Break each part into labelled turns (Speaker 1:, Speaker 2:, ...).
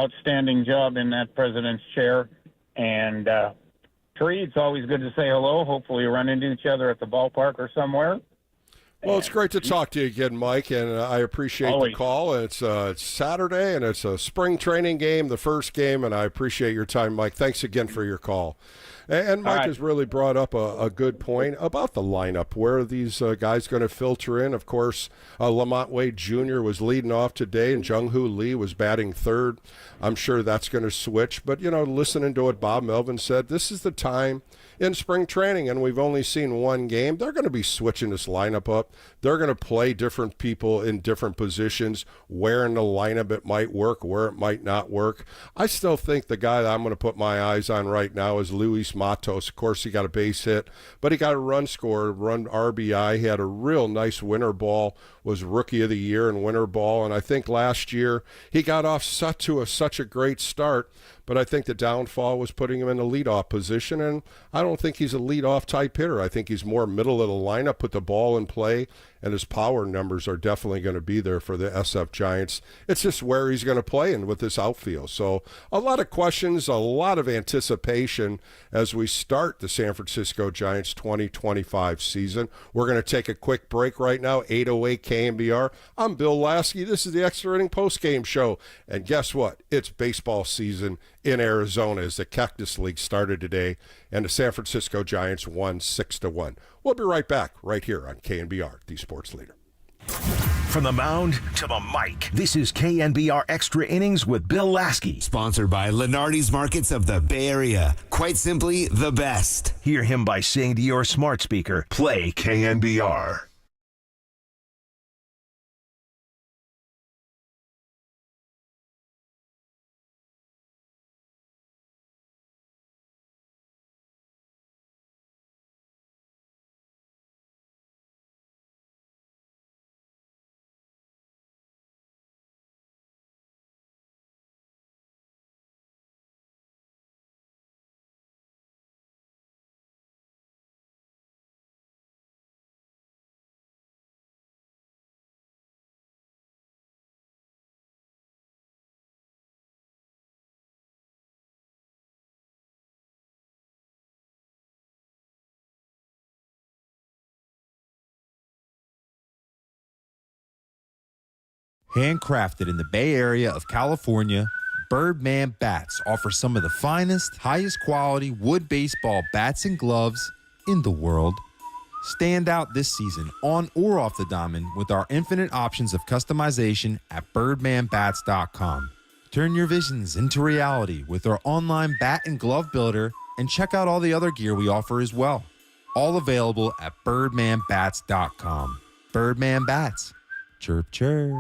Speaker 1: outstanding job in that president's chair. And Tree, it's always good to say hello. Hopefully you run into each other at the ballpark or somewhere.
Speaker 2: Well, it's great to talk to you again, Mike, and I appreciate the call. It's Saturday, and it's a spring training game, the first game, and I appreciate your time, Mike. Thanks again for your call. And Mike has really brought up a good point about the lineup. Where are these guys going to filter in? Of course, Lamont Wade Jr. was leading off today, and Jung-Hoo Lee was batting third. I'm sure that's going to switch. But, listening to what Bob Melvin said, this is the time in spring training, and we've only seen one game. They're going to be switching this lineup up. They're going to play different people in different positions, where in the lineup it might work, where it might not work. I still think the guy that I'm going to put my eyes on right now is Luis Matos. Of course, he got a base hit, but he got a run score, run RBI. He had a real nice winter ball, was Rookie of the Year in winter ball, and I think last year he got off such a great start, but I think the downfall was putting him in the leadoff position, and I don't think he's a leadoff type hitter. I think he's more middle of the lineup, put the ball in play, and his power numbers are definitely going to be there for the SF Giants. It's just where he's going to play and with this outfield. So a lot of questions, a lot of anticipation as we start the San Francisco Giants 2025 season. We're going to take a quick break right now, 808 KNBR. I'm Bill Lasky. This is the Extra Inning Postgame Show. And guess what? It's baseball season in Arizona as the Cactus League started today, and the San Francisco Giants won 6-1. We'll be right back right here on KNBR, the sports leader.
Speaker 3: From the mound to the mic, this is KNBR Extra Innings with Bill Lasky.
Speaker 4: Sponsored by Lenardi's Markets of the Bay Area. Quite simply, the best.
Speaker 3: Hear him by saying to your smart speaker, play KNBR.
Speaker 5: Handcrafted in the Bay Area of California, Birdman Bats offer some of the finest, highest quality wood baseball bats and gloves in the world. Stand out this season on or off the diamond with our infinite options of customization at birdmanbats.com. Turn your visions into reality with our online bat and glove builder, and check out all the other gear we offer as well. All available at birdmanbats.com. Birdman Bats. Chirp, chirp.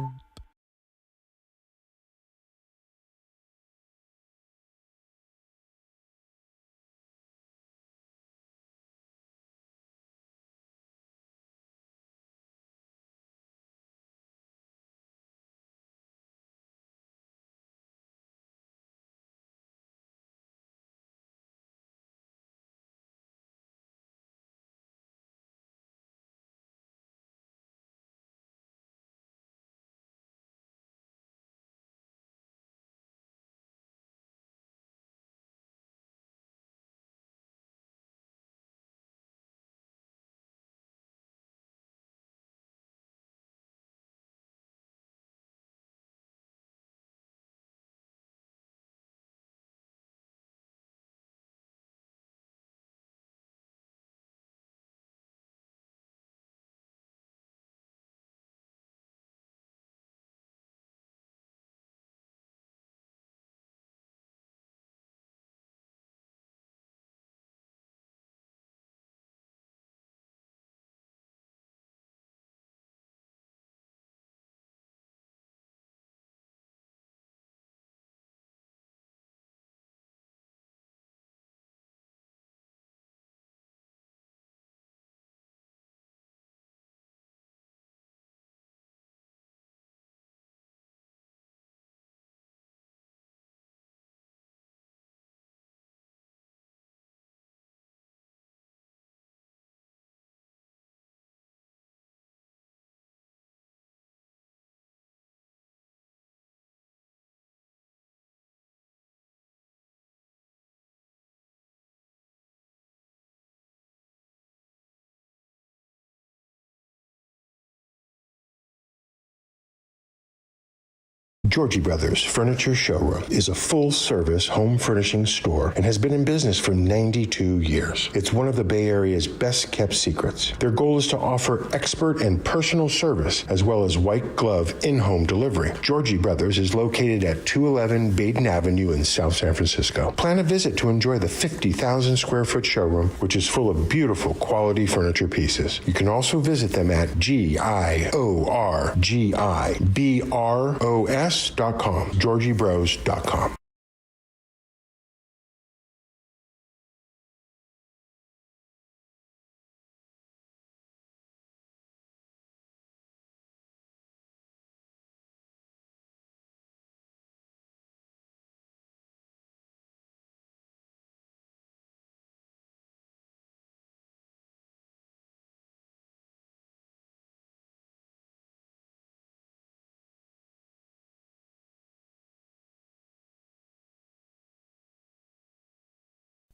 Speaker 6: Georgie Brothers Furniture Showroom is a full-service home furnishing store and has been in business for 92 years. It's one of the Bay Area's best-kept secrets. Their goal is to offer expert and personal service as well as white glove in-home delivery. Georgie Brothers is located at 211 Baden Avenue in South San Francisco. Plan a visit to enjoy the 50,000 square foot showroom, which is full of beautiful quality furniture pieces. You can also visit them at GIORGIBROS.com, GeorgieBros.com.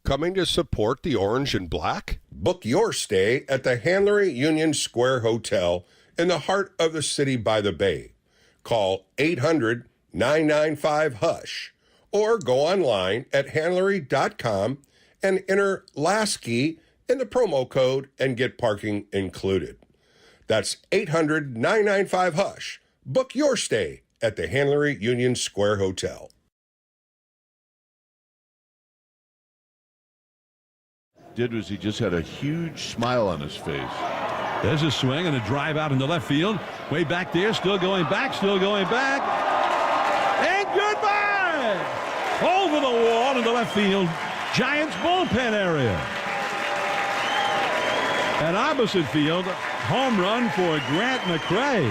Speaker 2: Coming to support the Orange and Black? Book your stay at the Hanlery Union Square Hotel in the heart of the city by the bay. Call 800-995-HUSH or go online at hanlery.com and enter Lasky in the promo code and get parking included. That's 800-995-HUSH. Book your stay at the Hanlery Union Square Hotel.
Speaker 7: Did was he just had a huge smile on his face.
Speaker 8: There's a swing and a drive out into left field. Way back there, still going back. And goodbye! Over the wall into left field. Giants bullpen area. At opposite field, home run for Grant McCray.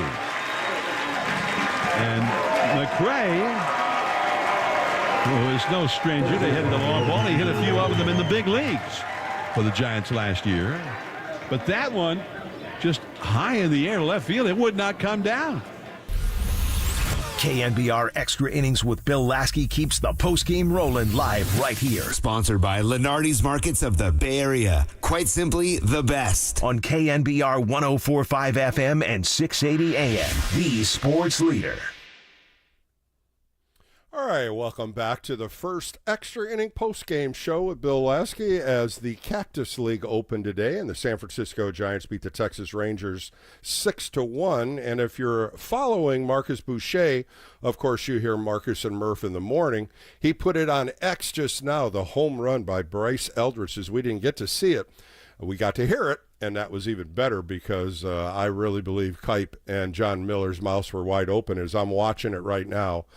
Speaker 8: And McCray, who is no stranger to hitting the long ball, he hit a few of them in the big leagues for the Giants last year. But that one just high in the air left field, it would not come down.
Speaker 3: KNBR Extra Innings with Bill Lasky keeps the postgame rolling live right here.
Speaker 4: Sponsored by Lenardi's Markets of the Bay Area. Quite simply, the best.
Speaker 3: On KNBR 104.5 FM and 680 AM. The sports leader.
Speaker 2: All right, welcome back to the first extra inning post-game show with Bill Lasky as the Cactus League opened today and the San Francisco Giants beat the Texas Rangers 6-1. And if you're following Marcus Boucher, of course you hear Marcus and Murph in the morning. He put it on X just now, the home run by Bryce Eldridge, as we didn't get to see it. We got to hear it, and that was even better because I really believe Kipe and John Miller's mouths were wide open as I'm watching it right now.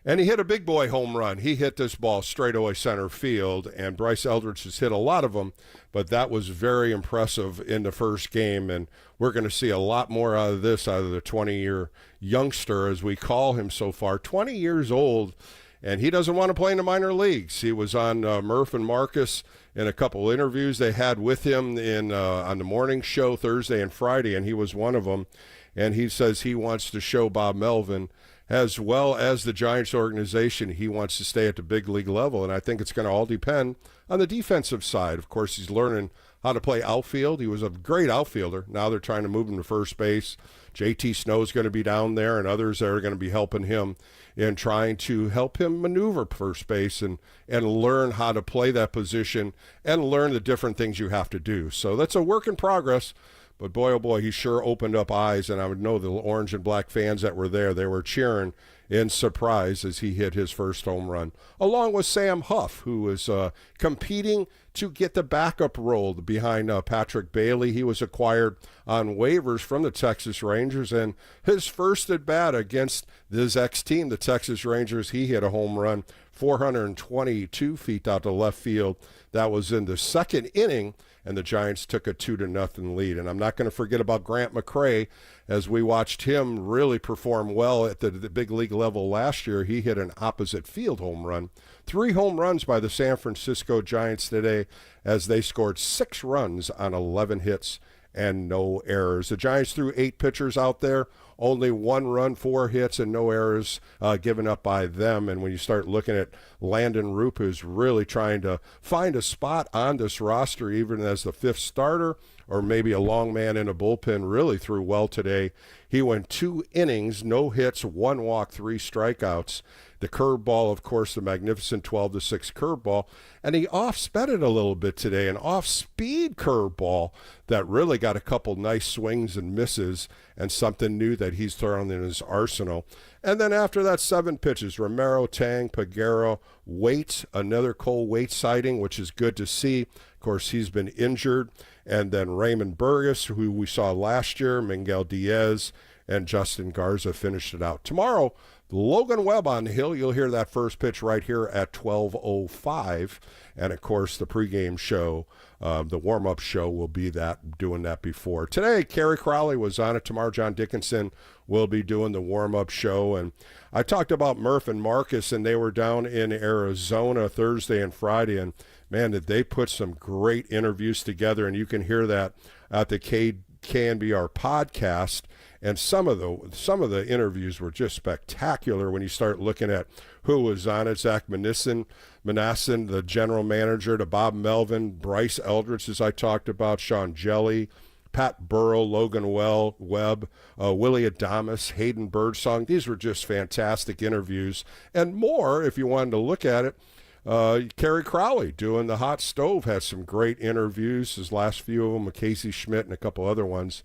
Speaker 2: And he hit a big boy home run. He hit this ball straightaway center field, and Bryce Eldridge has hit a lot of them, but that was very impressive in the first game, and we're going to see a lot more out of this, out of the 20-year youngster, as we call him so far. 20 years old, and he doesn't want to play in the minor leagues. He was on Murph and Marcus in a couple interviews they had with him on the morning show Thursday and Friday, and he was one of them, and he says he wants to show Bob Melvin, as well as the Giants organization, he wants to stay at the big league level, and I think it's going to all depend on the defensive side. Of course, he's learning how to play outfield. He was a great outfielder. Now they're trying to move him to first base. JT Snow's going to be down there, and others that are going to be helping him in trying to help him maneuver first base and learn how to play that position and learn the different things you have to do. So that's a work in progress. But boy, oh boy, he sure opened up eyes, and I would know the orange and black fans that were there, they were cheering in surprise as he hit his first home run, along with Sam Huff, who was competing to get the backup role behind Patrick Bailey. He was acquired on waivers from the Texas Rangers, and his first at-bat against this ex-team, the Texas Rangers, he hit a home run, 422 feet out to left field. That was in the second inning, and the Giants took a 2-0 lead. And I'm not going to forget about Grant McCray, as we watched him really perform well at the big league level last year. He hit an opposite field home run. 3 home runs by the San Francisco Giants today as they scored 6 runs on 11 hits and no errors. The Giants threw 8 pitchers out there, only 1 run, 4 hits, and no errors given up by them. And when you start looking at Landon Roop, who's really trying to find a spot on this roster, even as the 5th starter, or maybe a long man in a bullpen, really threw well today. He went 2 innings, no hits, 1 walk, 3 strikeouts. The curveball, of course, the magnificent 12-6 curveball. And he off-sped it a little bit today, an off-speed curveball that really got a couple nice swings and misses and something new that he's thrown in his arsenal. And then after that, 7 pitches, Romero, Tang, Peguero, Waite, another Cole Waite sighting, which is good to see. Of course, he's been injured. And then Raymond Burgess, who we saw last year, Miguel Diaz, and Justin Garza finished it out. Tomorrow, Logan Webb on the hill. You'll hear that first pitch right here at 12:05. And, of course, the pregame show, the warm-up show will be doing that before. Today, Kerry Crowley was on it. Tomorrow, John Dickinson will be doing the warm-up show. And I talked about Murph and Marcus, and they were down in Arizona Thursday and Friday. And, man, did they put some great interviews together. And you can hear that at the KNBR podcast. And some of the interviews were just spectacular when you start looking at who was on it. Zach Manassin, the general manager, to Bob Melvin, Bryce Eldridge, as I talked about, Sean Jelly, Pat Burrow, Logan Webb, Willie Adames, Hayden Birdsong. These were just fantastic interviews. And more, if you wanted to look at it, Kerry Crowley doing the hot stove has some great interviews. His last few of them with Casey Schmidt and a couple other ones.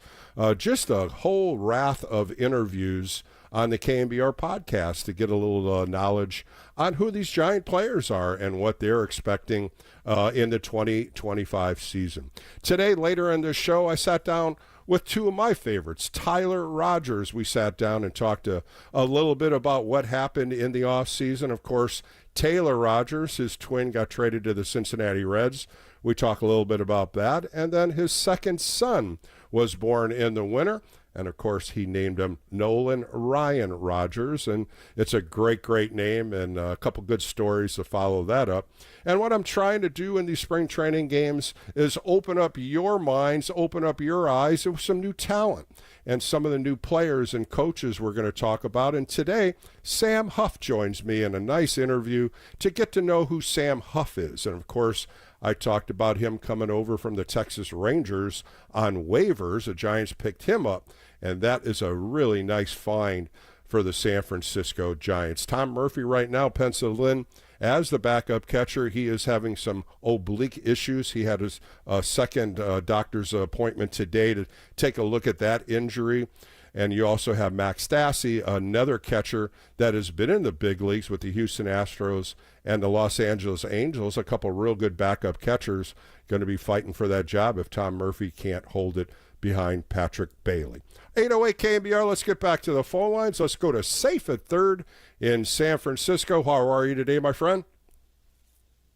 Speaker 2: Just a whole raft of interviews on the KNBR podcast to get a little knowledge on who these Giant players are and what they're expecting in the 2025 season. Today, later in the show, I sat down with 2 of my favorites. Tyler Rogers, we sat down and talked a little bit about what happened in the offseason. Of course, Taylor Rogers, his twin, got traded to the Cincinnati Reds. We talk a little bit about that. And then his second son was born in the winter. And, of course, he named him Nolan Ryan Rogers. And it's a great, great name and a couple good stories to follow that up. And what I'm trying to do in these spring training games is open up your minds, open up your eyes with some new talent and some of the new players and coaches we're going to talk about. And today, Sam Huff joins me in a nice interview to get to know who Sam Huff is. And, of course, I talked about him coming over from the Texas Rangers on waivers. The Giants picked him up, and that is a really nice find for the San Francisco Giants. Tom Murphy right now penciled in as the backup catcher. He is having some oblique issues. He had his second doctor's appointment today to take a look at that injury. And you also have Max Stassi, another catcher that has been in the big leagues with the Houston Astros and the Los Angeles Angels, a couple real good backup catchers going to be fighting for that job if Tom Murphy can't hold it behind Patrick Bailey. 808 KNBR, let's get back to the phone lines. Let's go to Safe at third in San Francisco. How are you today, my friend?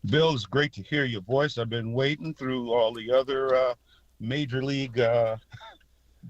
Speaker 9: Bill, it's great to hear your voice. I've been waiting through all the other major league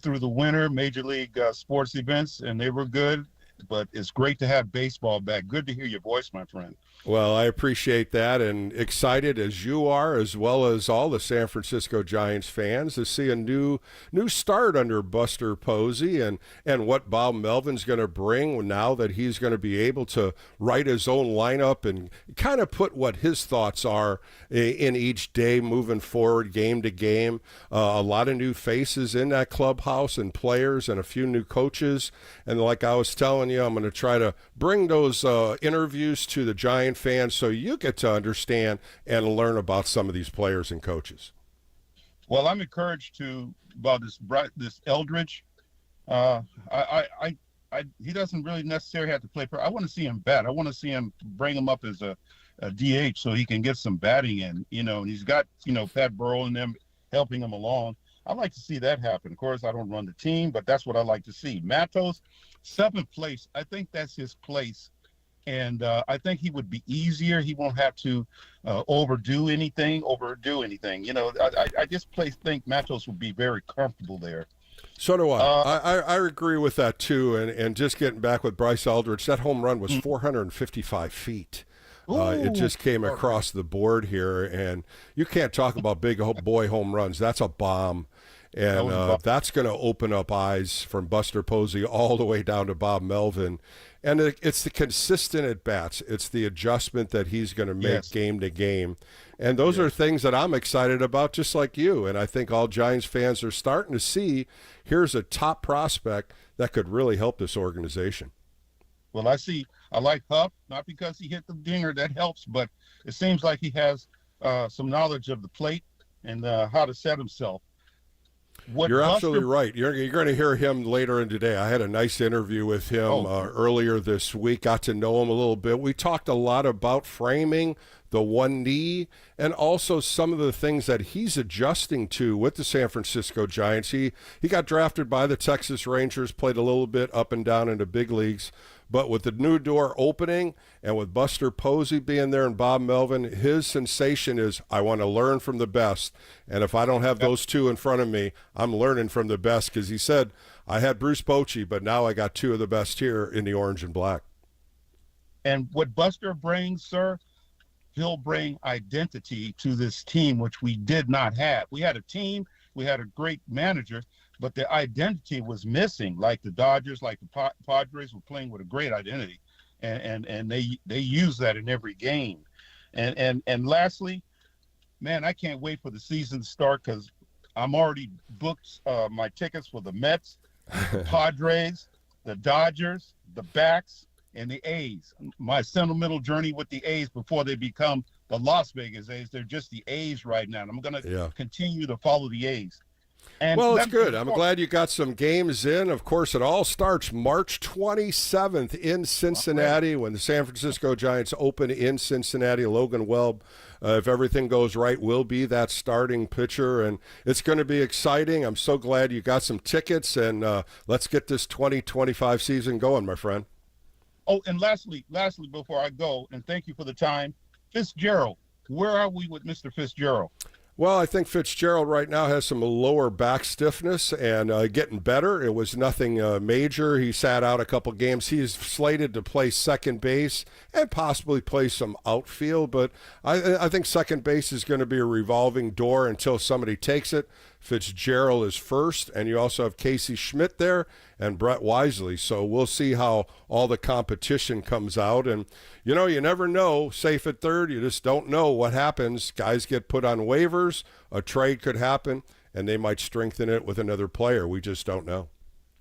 Speaker 9: through the winter major league sports events, and they were good, but it's great to have baseball back. Good to hear your voice, my friend.
Speaker 2: Well, I appreciate that, and excited as you are, as well as all the San Francisco Giants fans, to see a new start under Buster Posey and what Bob Melvin's going to bring now that he's going to be able to write his own lineup and kind of put what his thoughts are in each day moving forward, game to game. A lot of new faces in that clubhouse and players and a few new coaches. And like I was telling you, I'm going to try to bring those interviews to the Giant fans so you get to understand and learn about some of these players and coaches.
Speaker 9: Well, I'm encouraged about this Eldridge. He doesn't really necessarily have to play. I want to see him bat. I want to see him bring him up as a DH so he can get some batting in. And he's got Pat Burrow and them helping him along. I like to see that happen. Of course, I don't run the team, but that's what I like to see. Matos, 7th place. I think that's his place. And I think he would be easier. He won't have to overdo anything. I just think Matos would be very comfortable there.
Speaker 2: So do I. I agree with that, too. And just getting back with Bryce Eldridge, that home run was 455 feet. It just came across the board here, and you can't talk about big boy home runs. That's a bomb. And that's going to open up eyes from Buster Posey all the way down to Bob Melvin. And it's the consistent at-bats. It's the adjustment that he's going to make game to game. And those are things that I'm excited about, just like you. And I think all Giants fans are starting to see here's a top prospect that could really help this organization.
Speaker 9: Well, I like Huff, not because he hit the dinger, that helps, but it seems like he has some knowledge of the plate and how to set himself.
Speaker 2: You're absolutely right. You're going to hear him later in today. I had a nice interview with him earlier this week, got to know him a little bit. We talked a lot about framing, the one knee, and also some of the things that he's adjusting to with the San Francisco Giants. He got drafted by the Texas Rangers, played a little bit up and down in the big leagues. But with the new door opening and with Buster Posey being there and Bob Melvin, his sensation is, I want to learn from the best. And if I don't have those two in front of me, I'm learning from the best, because he said, I had Bruce Bochy, but now I got two of the best here in the orange and black.
Speaker 9: And what Buster brings, sir, he'll bring identity to this team, which we did not have. We had a team, we had a great manager, but the identity was missing. Like the Dodgers, like the Padres were playing with a great identity, and they use that in every game. And lastly, man, I can't wait for the season to start, because I'm already booked my tickets for the Mets, the Padres, the Dodgers, the Backs, and the A's. My sentimental journey with the A's before they become the Las Vegas A's. They're just the A's right now, and I'm going to continue to follow the A's. And
Speaker 2: well, it's good. I'm glad you got some games in. Of course, it all starts March 27th in Cincinnati when the San Francisco Giants open in Cincinnati. Logan Webb, if everything goes right, will be that starting pitcher, and it's going to be exciting. I'm so glad you got some tickets, and let's get this 2025 season going, my friend.
Speaker 9: Oh, and lastly, before I go, and thank you for the time, Fitzgerald, where are we with Mr. Fitzgerald?
Speaker 2: Well, I think Fitzgerald right now has some lower back stiffness and getting better. It was nothing major. He sat out a couple games. He's slated to play second base and possibly play some outfield, but I think second base is going to be a revolving door until somebody takes it. Fitzgerald is first, and you also have Casey Schmidt there and Brett Wisely. So we'll see how all the competition comes out. And, you know, you never know. Safe at third, you just don't know what happens. Guys get put on waivers. A trade could happen, and they might strengthen it with another player. We just don't know.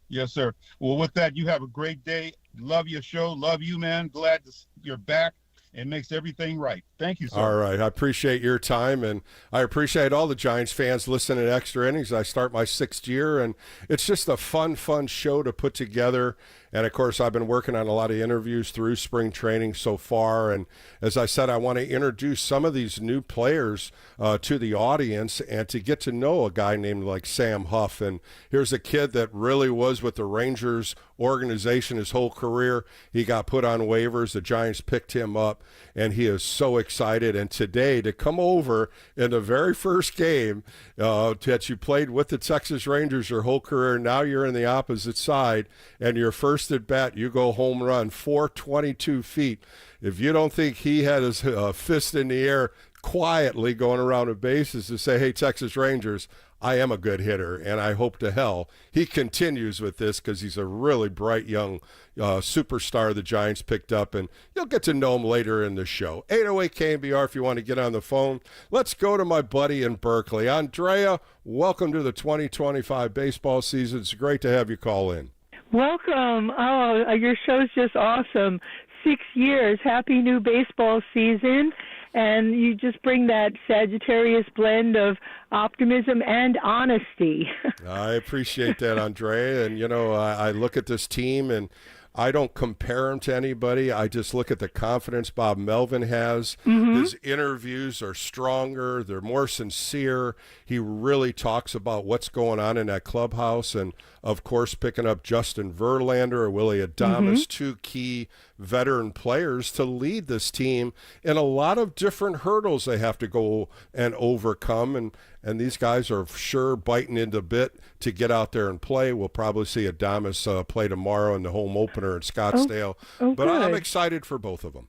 Speaker 9: Yes, sir. Well, with that, you have a great day. Love your show. Love you, man. Glad you're back. It makes everything right. Thank you, sir.
Speaker 2: All right. I appreciate your time, and I appreciate all the Giants fans listening to Extra Innings. I start my 6th year, and it's just a fun show to put together. And, of course, I've been working on a lot of interviews through spring training so far. And as I said, I want to introduce some of these new players to the audience and to get to know a guy named like Sam Huff. And here's a kid that really was with the Rangers organization his whole career. He got put on waivers. The Giants picked him up, and he is so excited. And today to come over in the very first game that you played with the Texas Rangers your whole career, now you're in the opposite side, and your first at bat, you go home run, 422 feet. If you don't think he had his fist in the air quietly going around the bases to say, hey, Texas Rangers, I am a good hitter, and I hope to hell he continues with this, because he's a really bright young superstar the Giants picked up, and you'll get to know him later in the show. 808 KNBR if you want to get on the phone. Let's go to my buddy in Berkeley. Andrea, welcome to the 2025 baseball season. It's great to have you call in.
Speaker 10: Welcome. Oh, your show's just awesome. 6 years. Happy new baseball season. And you just bring that Sagittarius blend of optimism and honesty.
Speaker 2: I appreciate that, Andrea. And, you know, I look at this team, and I don't compare him to anybody. I just look at the confidence Bob Melvin has. Mm-hmm. His interviews are stronger. They're more sincere. He really talks about what's going on in that clubhouse. And, of course, picking up Justin Verlander or Willie Adames, two key veteran players to lead this team in a lot of different hurdles they have to go and overcome. And these guys are sure biting into bit to get out there and play. We'll probably see Adames play tomorrow in the home opener in Scottsdale. But I'm excited for both of them.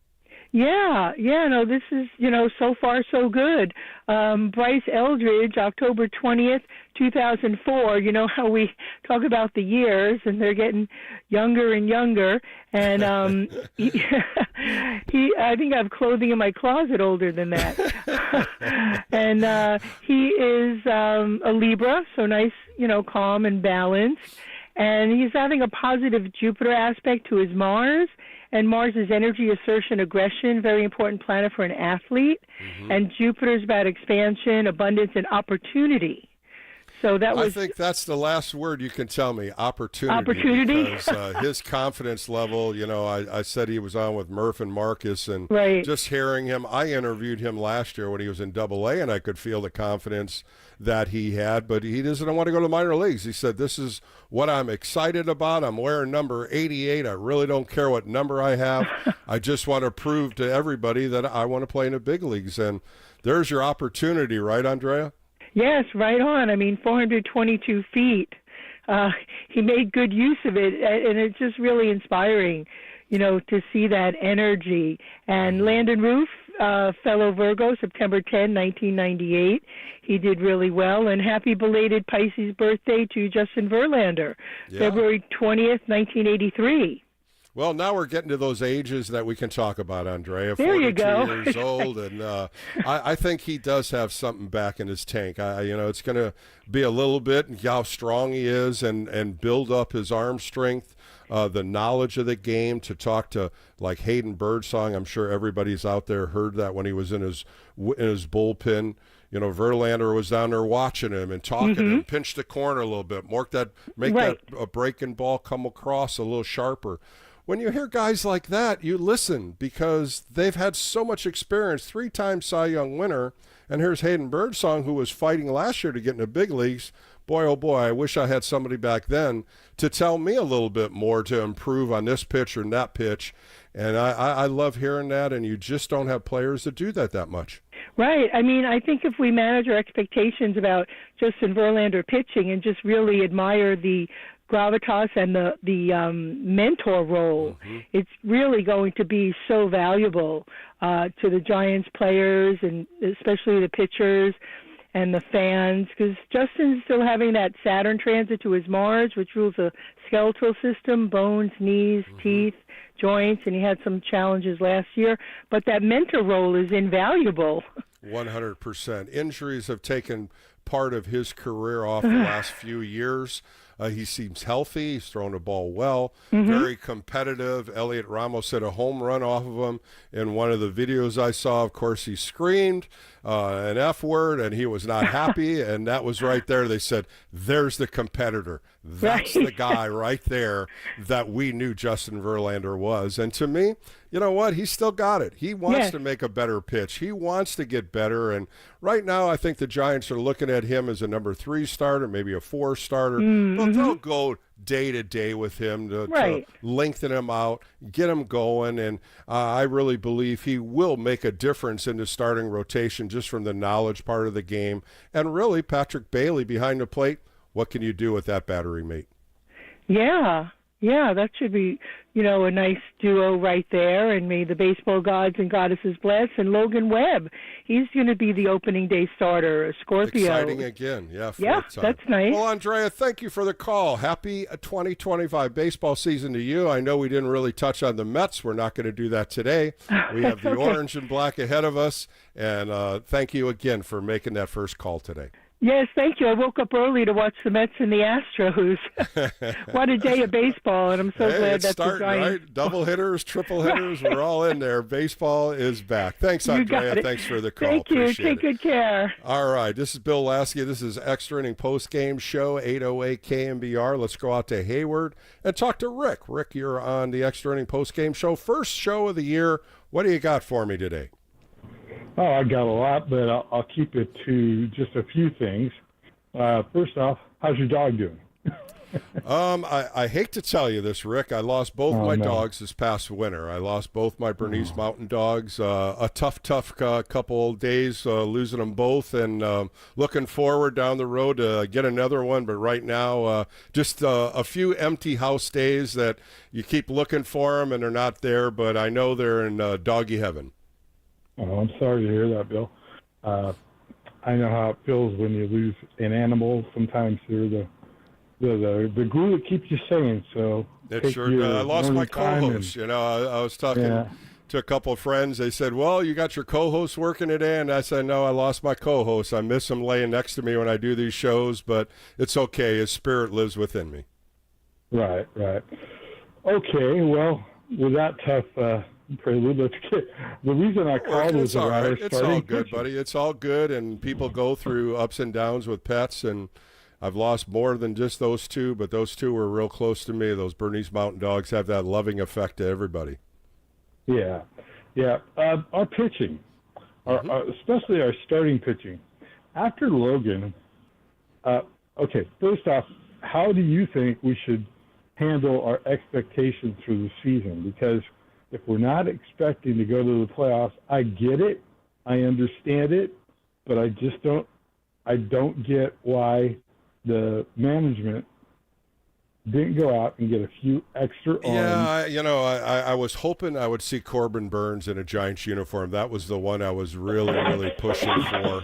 Speaker 10: No, this is, so far so good. Bryce Eldridge, October 20th, 2004, how we talk about the years, and they're getting younger and younger. And I think I have clothing in my closet older than that. And he is a Libra, so nice, calm and balanced. And he's having a positive Jupiter aspect to his Mars. And Mars is energy, assertion, aggression, very important planet for an athlete. Mm-hmm. And Jupiter's about expansion, abundance, and opportunity. So I
Speaker 2: think that's the last word you can tell me, opportunity.
Speaker 10: Opportunity?
Speaker 2: Because his confidence level, I said he was on with Murph and Marcus, and
Speaker 10: right.
Speaker 2: Just hearing him, I interviewed him last year when he was in AA, and I could feel the confidence that he had, but he doesn't want to go to the minor leagues. He said, this is what I'm excited about. I'm wearing number 88. I really don't care what number I have. I just want to prove to everybody that I want to play in the big leagues. And there's your opportunity, right, Andrea?
Speaker 10: Yes, right on. 422 feet. He made good use of it, and it's just really inspiring, to see that energy. And Landon Roof, fellow Virgo, September 10, 1998. He did really well. And happy belated Pisces birthday to Justin Verlander, February 20th, 1983.
Speaker 2: Well, now we're getting to those ages that we can talk about, Andrea.
Speaker 10: There you go.
Speaker 2: 42 years old, and I think he does have something back in his tank. It's going to be a little bit and how strong he is, and build up his arm strength, the knowledge of the game. To talk to like Hayden Birdsong, I'm sure everybody's out there heard that when he was in his bullpen. Verlander was down there watching him and talking to him, pinched the corner a little bit, make
Speaker 10: right.
Speaker 2: that breaking ball come across a little sharper. When you hear guys like that, you listen because they've had so much experience, 3-time Cy Young winner. And here's Hayden Birdsong, who was fighting last year to get in the big leagues. Boy, oh boy, I wish I had somebody back then to tell me a little bit more to improve on this pitch or that pitch. And I love hearing that, and you just don't have players that do that much.
Speaker 10: Right. I think if we manage our expectations about Justin Verlander pitching and just really admire the gravitas and the mentor role, it's really going to be so valuable to the Giants players, and especially the pitchers and the fans, because Justin's still having that Saturn transit to his Mars, which rules the skeletal system, bones, knees, teeth, joints, and he had some challenges last year. But that mentor role is invaluable.
Speaker 2: 100%. Injuries have taken part of his career off the last few years. He seems healthy. He's throwing the ball well, very competitive. Elliot Ramos hit a home run off of him in one of the videos I saw. Of course, he screamed an F word, and he was not happy, and that was right there. They said, there's the competitor. That's the guy right there that we knew Justin Verlander was. And to me, you know what? He's still got it. He wants to make a better pitch. He wants to get better. And right now, I think the Giants are looking at him as a number 3 starter, maybe a 4 starter. But they'll go day to day with him to lengthen him out, get him going. And I really believe he will make a difference in the starting rotation just from the knowledge part of the game. And really, Patrick Bailey behind the plate, what can you do with that battery mate?
Speaker 10: Yeah, that should be, a nice duo right there. And may the baseball gods and goddesses bless. And Logan Webb, he's going to be the opening day starter, a Scorpio.
Speaker 2: Exciting again,
Speaker 10: yeah, that's nice.
Speaker 2: Well, Andrea, thank you for the call. Happy 2025 baseball season to you. I know we didn't really touch on the Mets. We're not going to do that today. We have the orange and black ahead of us. And thank you again for making that first call today.
Speaker 10: Yes, thank you. I woke up early to watch the Mets and the Astros. What a day of baseball, and I'm so glad that's the Giants.
Speaker 2: Right? Double hitters, triple hitters, we're all in there. Baseball is back. Thanks, Andrea. Thanks for the call.
Speaker 10: Thank you.
Speaker 2: Appreciate
Speaker 10: Take good care.
Speaker 2: All right, this is Bill Lasky. This is Extra Inning Post-Game Show, 808 KNBR. Let's go out to Hayward and talk to Rick. Rick, you're on the Extra Inning Post-Game Show. First show of the year. What do you got for me today?
Speaker 11: Oh, I got a lot, but I'll keep it to just a few things. First off, how's your dog doing?
Speaker 2: I hate to tell you this, Rick. I lost both my dogs this past winter. I lost both my Bernese Mountain Dogs. A tough couple days losing them both, and looking forward down the road to get another one. But right now, just a few empty house days that you keep looking for them and they're not there. But I know they're in doggy heaven.
Speaker 11: Oh, I'm sorry to hear that, Bill. I know how it feels when you lose an animal. Sometimes they're the glue that keeps you sane. So
Speaker 2: it sure. I lost my co-host. I was talking to a couple of friends. They said, "Well, you got your co-host working today," and I said, "No, I lost my co-host. I miss him laying next to me when I do these shows, but it's okay. His spirit lives within me."
Speaker 11: Right. Okay. Well, with that tough prelude, let's get the reason I called was
Speaker 2: all right.
Speaker 11: It's
Speaker 2: all good, buddy. It's all good, and people go through ups and downs with pets, and I've lost more than just those two, but those two were real close to me. Those Bernese Mountain Dogs have that loving effect to everybody.
Speaker 11: Yeah. Our pitching, especially our starting pitching, after Logan. Okay, first off, how do you think we should handle our expectations for the season? Because if we're not expecting to go to the playoffs, I get it, I understand it, but I don't get why the management didn't go out and get a few extra arms.
Speaker 2: Yeah, I was hoping I would see Corbin Burns in a Giants uniform. That was the one I was really pushing for.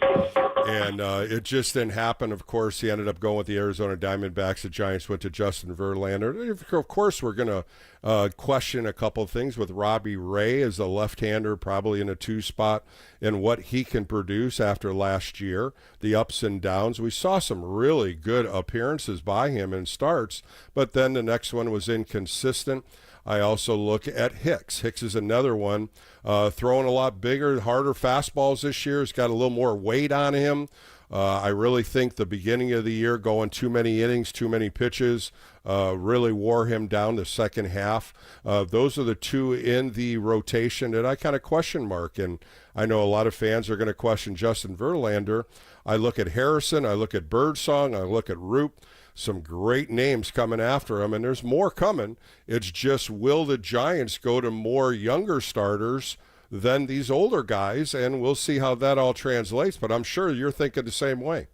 Speaker 2: And it just didn't happen. Of course, he ended up going with the Arizona Diamondbacks. The Giants went to Justin Verlander. Of course, we're going to question a couple of things with Robbie Ray as a left-hander, probably in a 2 spot, and what he can produce after last year, the ups and downs. We saw some really good appearances by him in starts, but then the next one was inconsistent. I also look at Hicks. Hicks is another one, throwing a lot bigger, harder fastballs this year. He's got a little more weight on him. I really think the beginning of the year, going too many innings, too many pitches, really wore him down the second half. Those are the two in the rotation that I kind of question mark. And I know a lot of fans are going to question Justin Verlander. I look at Harrison. I look at Birdsong. I look at Roop. Some great names coming after him, and there's more coming. It's just, will the Giants go to more younger starters than these older guys? And we'll see how that all translates, but I'm sure you're thinking the same way.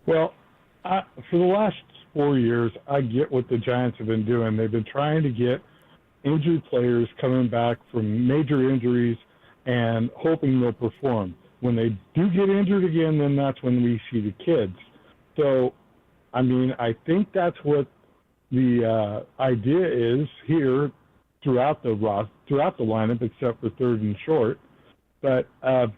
Speaker 11: Well, for the last 4 years, I get what the Giants have been doing. They've been trying to get injured players coming back from major injuries and hoping they'll perform. When they do get injured again, then that's when we see the kids. So, I mean, I think that's what the idea is here throughout the lineup, except for third and short. But I'm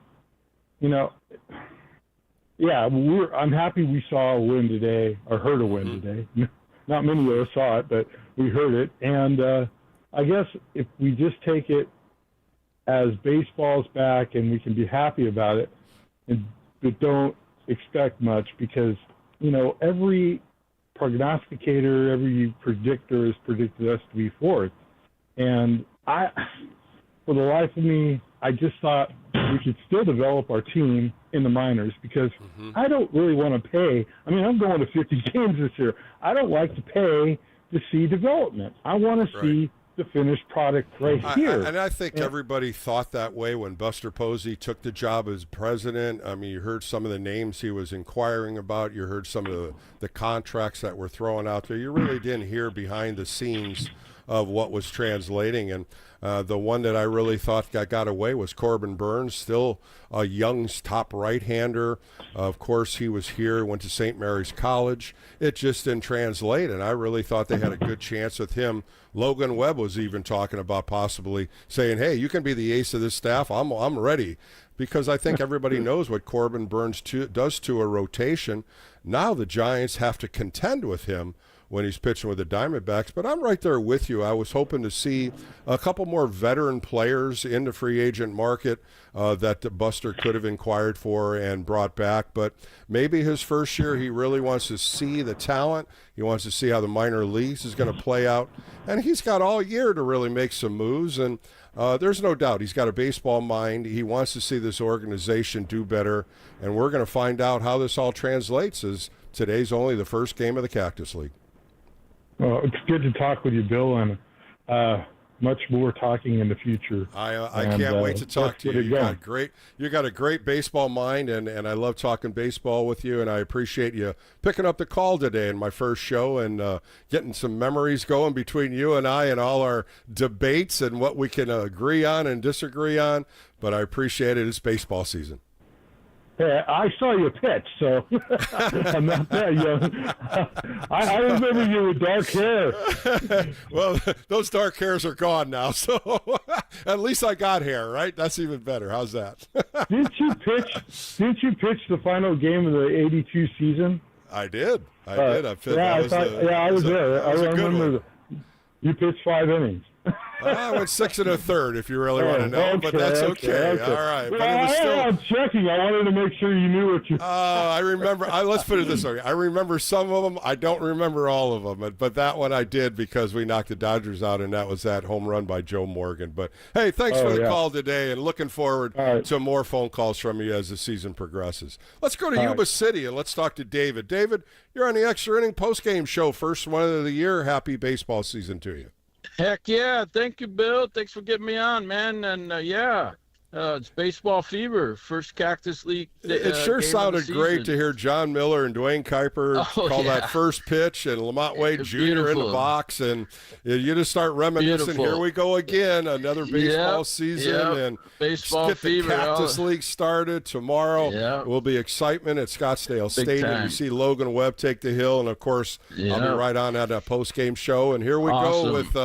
Speaker 11: happy we saw a win today, or heard a win today. Not many of us saw it, but we heard it. And I guess if we just take it as baseball's back and we can be happy about it, but don't expect much, because every prognosticator, every predictor has predicted us to be fourth. And for the life of me, I just thought we could still develop our team in the minors, because I don't really want to pay. I mean, I'm going to 50 games this year. I don't like to pay to see development. I want to see the finished product here.
Speaker 2: And I think everybody thought that way when Buster Posey took the job as president. I mean, you heard some of the names he was inquiring about. You heard some of the contracts that were thrown out there. You really didn't hear behind the scenes of what was translating. And the one that I really thought got away was Corbin Burns, still a young top right-hander. Of course, he was here, went to St. Mary's College. It just didn't translate, and I really thought they had a good chance with him. Logan Webb was even talking about possibly saying, hey, you can be the ace of this staff. I'm ready, because I think everybody knows what Corbin Burns does to a rotation. Now the Giants have to contend with him when he's pitching with the Diamondbacks. But I'm right there with you. I was hoping to see a couple more veteran players in the free agent market that Buster could have inquired for and brought back. But maybe his first year, he really wants to see the talent. He wants to see how the minor leagues is going to play out. And he's got all year to really make some moves. And there's no doubt he's got a baseball mind. He wants to see this organization do better. And we're going to find out how this all translates, as today's only the first game of the Cactus League.
Speaker 11: Well, it's good to talk with you, Bill, and much more talking in the future.
Speaker 2: I can't wait to talk to you. You got a great baseball mind, and I love talking baseball with you, and I appreciate you picking up the call today in my first show and getting some memories going between you and I and all our debates and what we can agree on and disagree on. But I appreciate it. It's baseball season.
Speaker 11: Hey, I saw you pitch, so I'm not that young. I remember you with dark hair.
Speaker 2: Well, those dark hairs are gone now, so at least I got hair, right? That's even better. How's that?
Speaker 11: Didn't you pitch the final game of the '82 season?
Speaker 2: I did. I did.
Speaker 11: I was there. I remember you pitched 5 innings.
Speaker 2: I went 6 1/3 if you really want to know, but that's okay. All right.
Speaker 11: Well,
Speaker 2: but it was still...
Speaker 11: I'm checking. I wanted to make sure you knew what you...
Speaker 2: I remember. Let's put it this way. I remember some of them. I don't remember all of them, but that one I did because we knocked the Dodgers out, and that was that home run by Joe Morgan. But, hey, thanks for the call today, and looking forward to more phone calls from you as the season progresses. Let's go to Yuba City, and let's talk to David. David, you're on the Extra Inning postgame show, first one of the year. Happy baseball season to you.
Speaker 12: Heck yeah. Thank you, Bill. Thanks for getting me on, man. And it's baseball fever. First Cactus League.
Speaker 2: It sure sounded great to hear John Miller and Dwayne Kuiper call that first pitch and Lamont Wade Jr. in the box. And you just start reminiscing. Here we go again. Another baseball season. And
Speaker 12: baseball
Speaker 2: get
Speaker 12: fever.
Speaker 2: The Cactus League started. Tomorrow will be excitement at Scottsdale Stadium. You see Logan Webb take the hill. And, of course, I'll be right on at a post-game show. And here we go with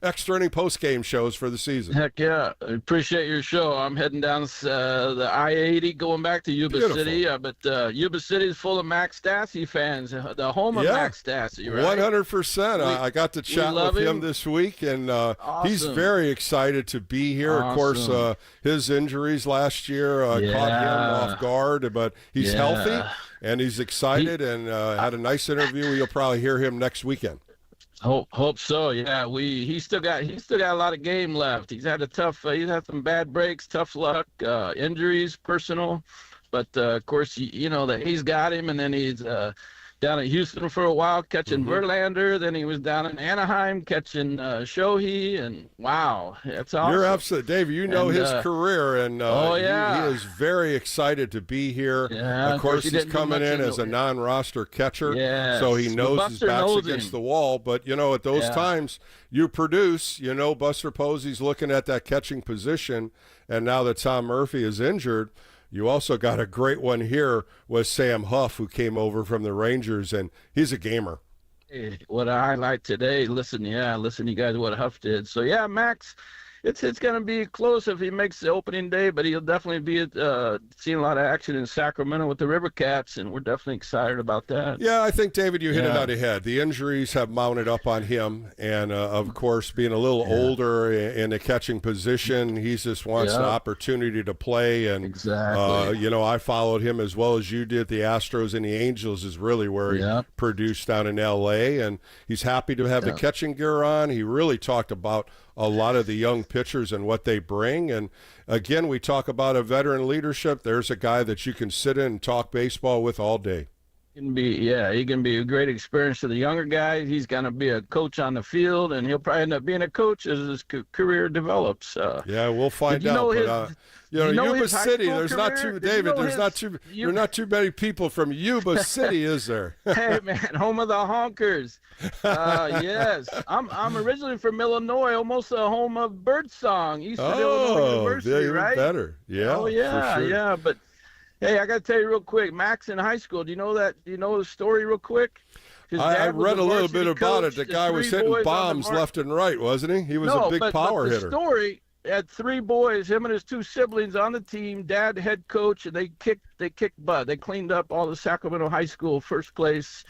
Speaker 2: extra inning post-game shows for the season.
Speaker 12: Heck yeah. I appreciate your show. I'm heading down the I-80 going back to Yuba City. But Yuba City is full of Max Stassi fans, the home of Max Stassi, right?
Speaker 2: 100%. I got to chat with him this week, and he's very excited to be here. Of course, his injuries last year caught him off guard, but he's healthy, and he's excited, and had a nice interview. You'll probably hear him next weekend.
Speaker 12: Hope so. Yeah, he's still got a lot of game left. He's had he's had some bad breaks, tough luck, injuries, personal, but of course that he's got him, and then he's down at Houston for a while catching Verlander. Then he was down in Anaheim catching Shohei, and wow, that's awesome.
Speaker 2: You're absolutely, Dave. You know his career, and he is very excited to be here.
Speaker 12: Yeah,
Speaker 2: of course, he's coming in as a non-roster catcher, so he knows his back's against the wall. But at those times, you produce. Buster Posey's looking at that catching position, and now that Tom Murphy is injured. You also got a great one here with Sam Huff, who came over from the Rangers, and he's a gamer.
Speaker 12: Hey, what a highlight today. Listen, you guys, what Huff did. So, Max, it's going to be close if he makes the opening day, but he'll definitely be seeing a lot of action in Sacramento with the River Cats, and we're definitely excited about that.
Speaker 2: Yeah, I think, David, you hit it on the head. The injuries have mounted up on him, and, of course, being a little older in the catching position, he just wants an opportunity to play. And, I followed him as well as you did. The Astros and the Angels is really where he produced down in L.A., and he's happy to have the catching gear on. He really talked about a lot of the young pitchers and what they bring. And again, we talk about a veteran leadership. There's a guy that you can sit in and talk baseball with all day.
Speaker 12: He can be a great experience to the younger guys. He's going to be a coach on the field, and he'll probably end up being a coach as his career develops.
Speaker 2: We'll find out. Yuba City, there's not too, David, there's not too many people from Yuba City, is there?
Speaker 12: Hey, man, home of the Honkers. Yes. I'm originally from Illinois, almost the home of Birdsong, Eastern Illinois University, right?
Speaker 2: Better. Yeah.
Speaker 12: Oh, yeah,
Speaker 2: for sure.
Speaker 12: yeah. But, hey, I got to tell you real quick, Max in high school, do you know the story real quick?
Speaker 2: I read a little bit about it. The guy was hitting bombs left and right, wasn't he? He was a big power hitter.
Speaker 12: The story had 3 boys, him and his 2 siblings on the team, dad head coach, and they kicked butt. They cleaned up all the Sacramento high school first place.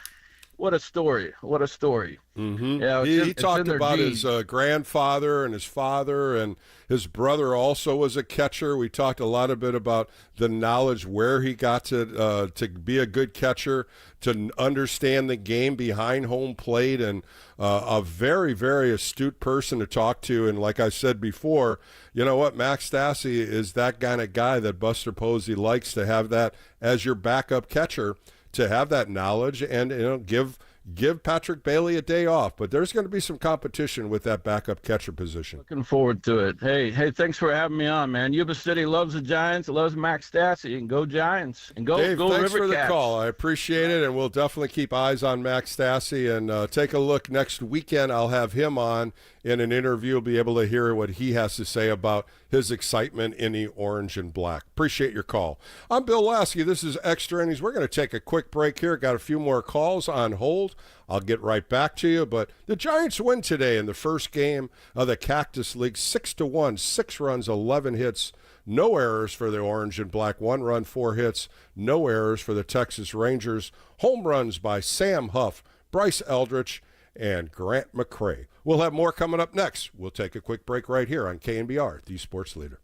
Speaker 12: What a story. What a story.
Speaker 2: Mm-hmm. Yeah, he talked about his grandfather and his father, and his brother also was a catcher. We talked a lot about the knowledge where he got to be a good catcher, to understand the game behind home plate, and a very, very astute person to talk to. And like I said before, you know what? Max Stassi is that kind of guy that Buster Posey likes to have that as your backup catcher, to have that knowledge and give give Patrick Bailey a day off. But there's going to be some competition with that backup catcher position.
Speaker 12: Looking forward to it. Hey, thanks for having me on, man. Yuba City loves the Giants, loves Max Stassi, and go Giants. And go
Speaker 2: Dave,
Speaker 12: go
Speaker 2: thanks for the
Speaker 12: Rivercats.
Speaker 2: call. I appreciate it, and we'll definitely keep eyes on Max Stassi and take a look next weekend. I'll have him on in an interview. We'll be able to hear what he has to say about his excitement in the orange and black. Appreciate your call. I'm Bill Lasky. This is Extra Innings. We're going to take a quick break here. Got a few more calls on hold. I'll get right back to you. But the Giants win today in the first game of the Cactus League, 6-1, 6 runs, 11 hits. No errors for the orange and black. 1 run, 4 hits. No errors for the Texas Rangers. Home runs by Sam Huff, Bryce Eldridge, and Grant McCray. We'll have more coming up next. We'll take a quick break right here on KNBR, the Sports Leader.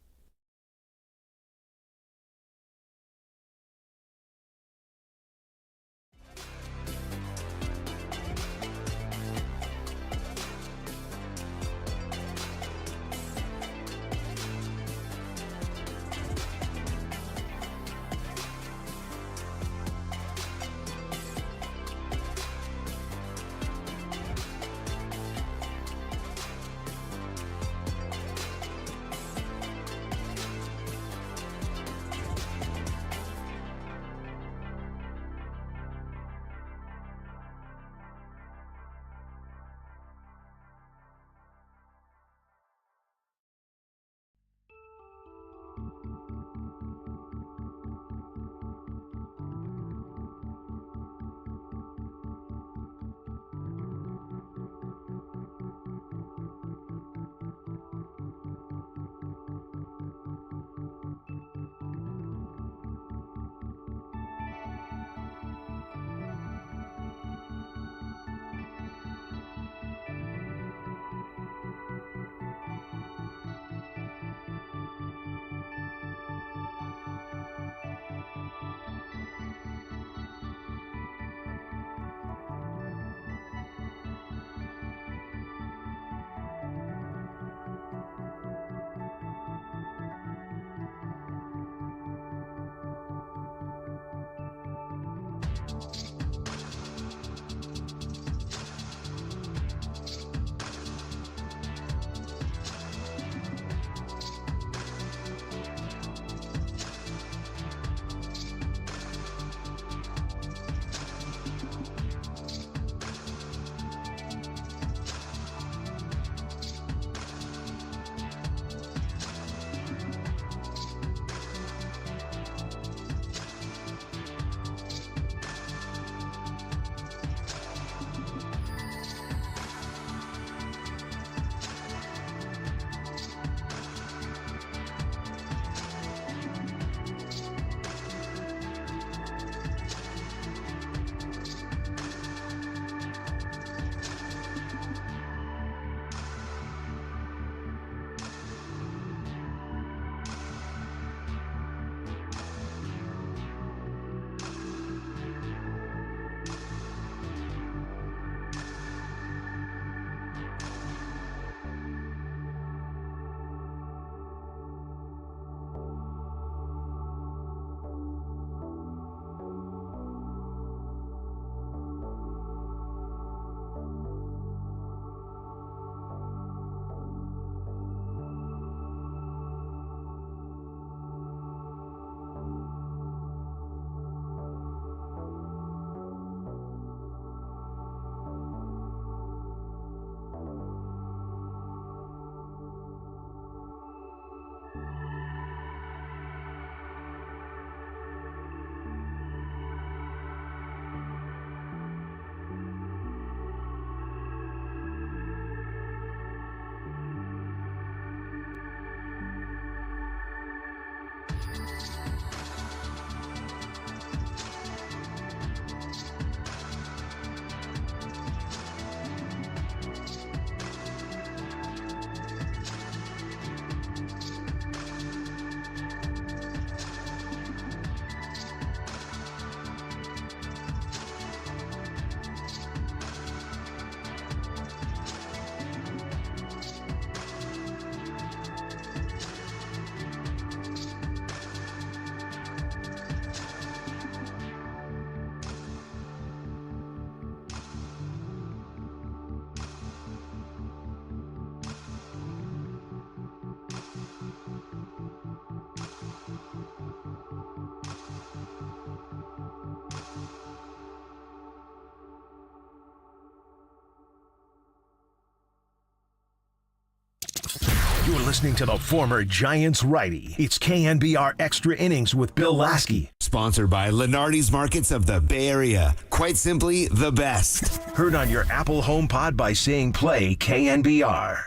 Speaker 3: listening to the former Giants righty. It's KNBR Extra Innings with Bill Lasky.
Speaker 4: Sponsored by Lenardi's Markets of the Bay Area. Quite simply, the best.
Speaker 3: Heard on your Apple HomePod by saying play KNBR.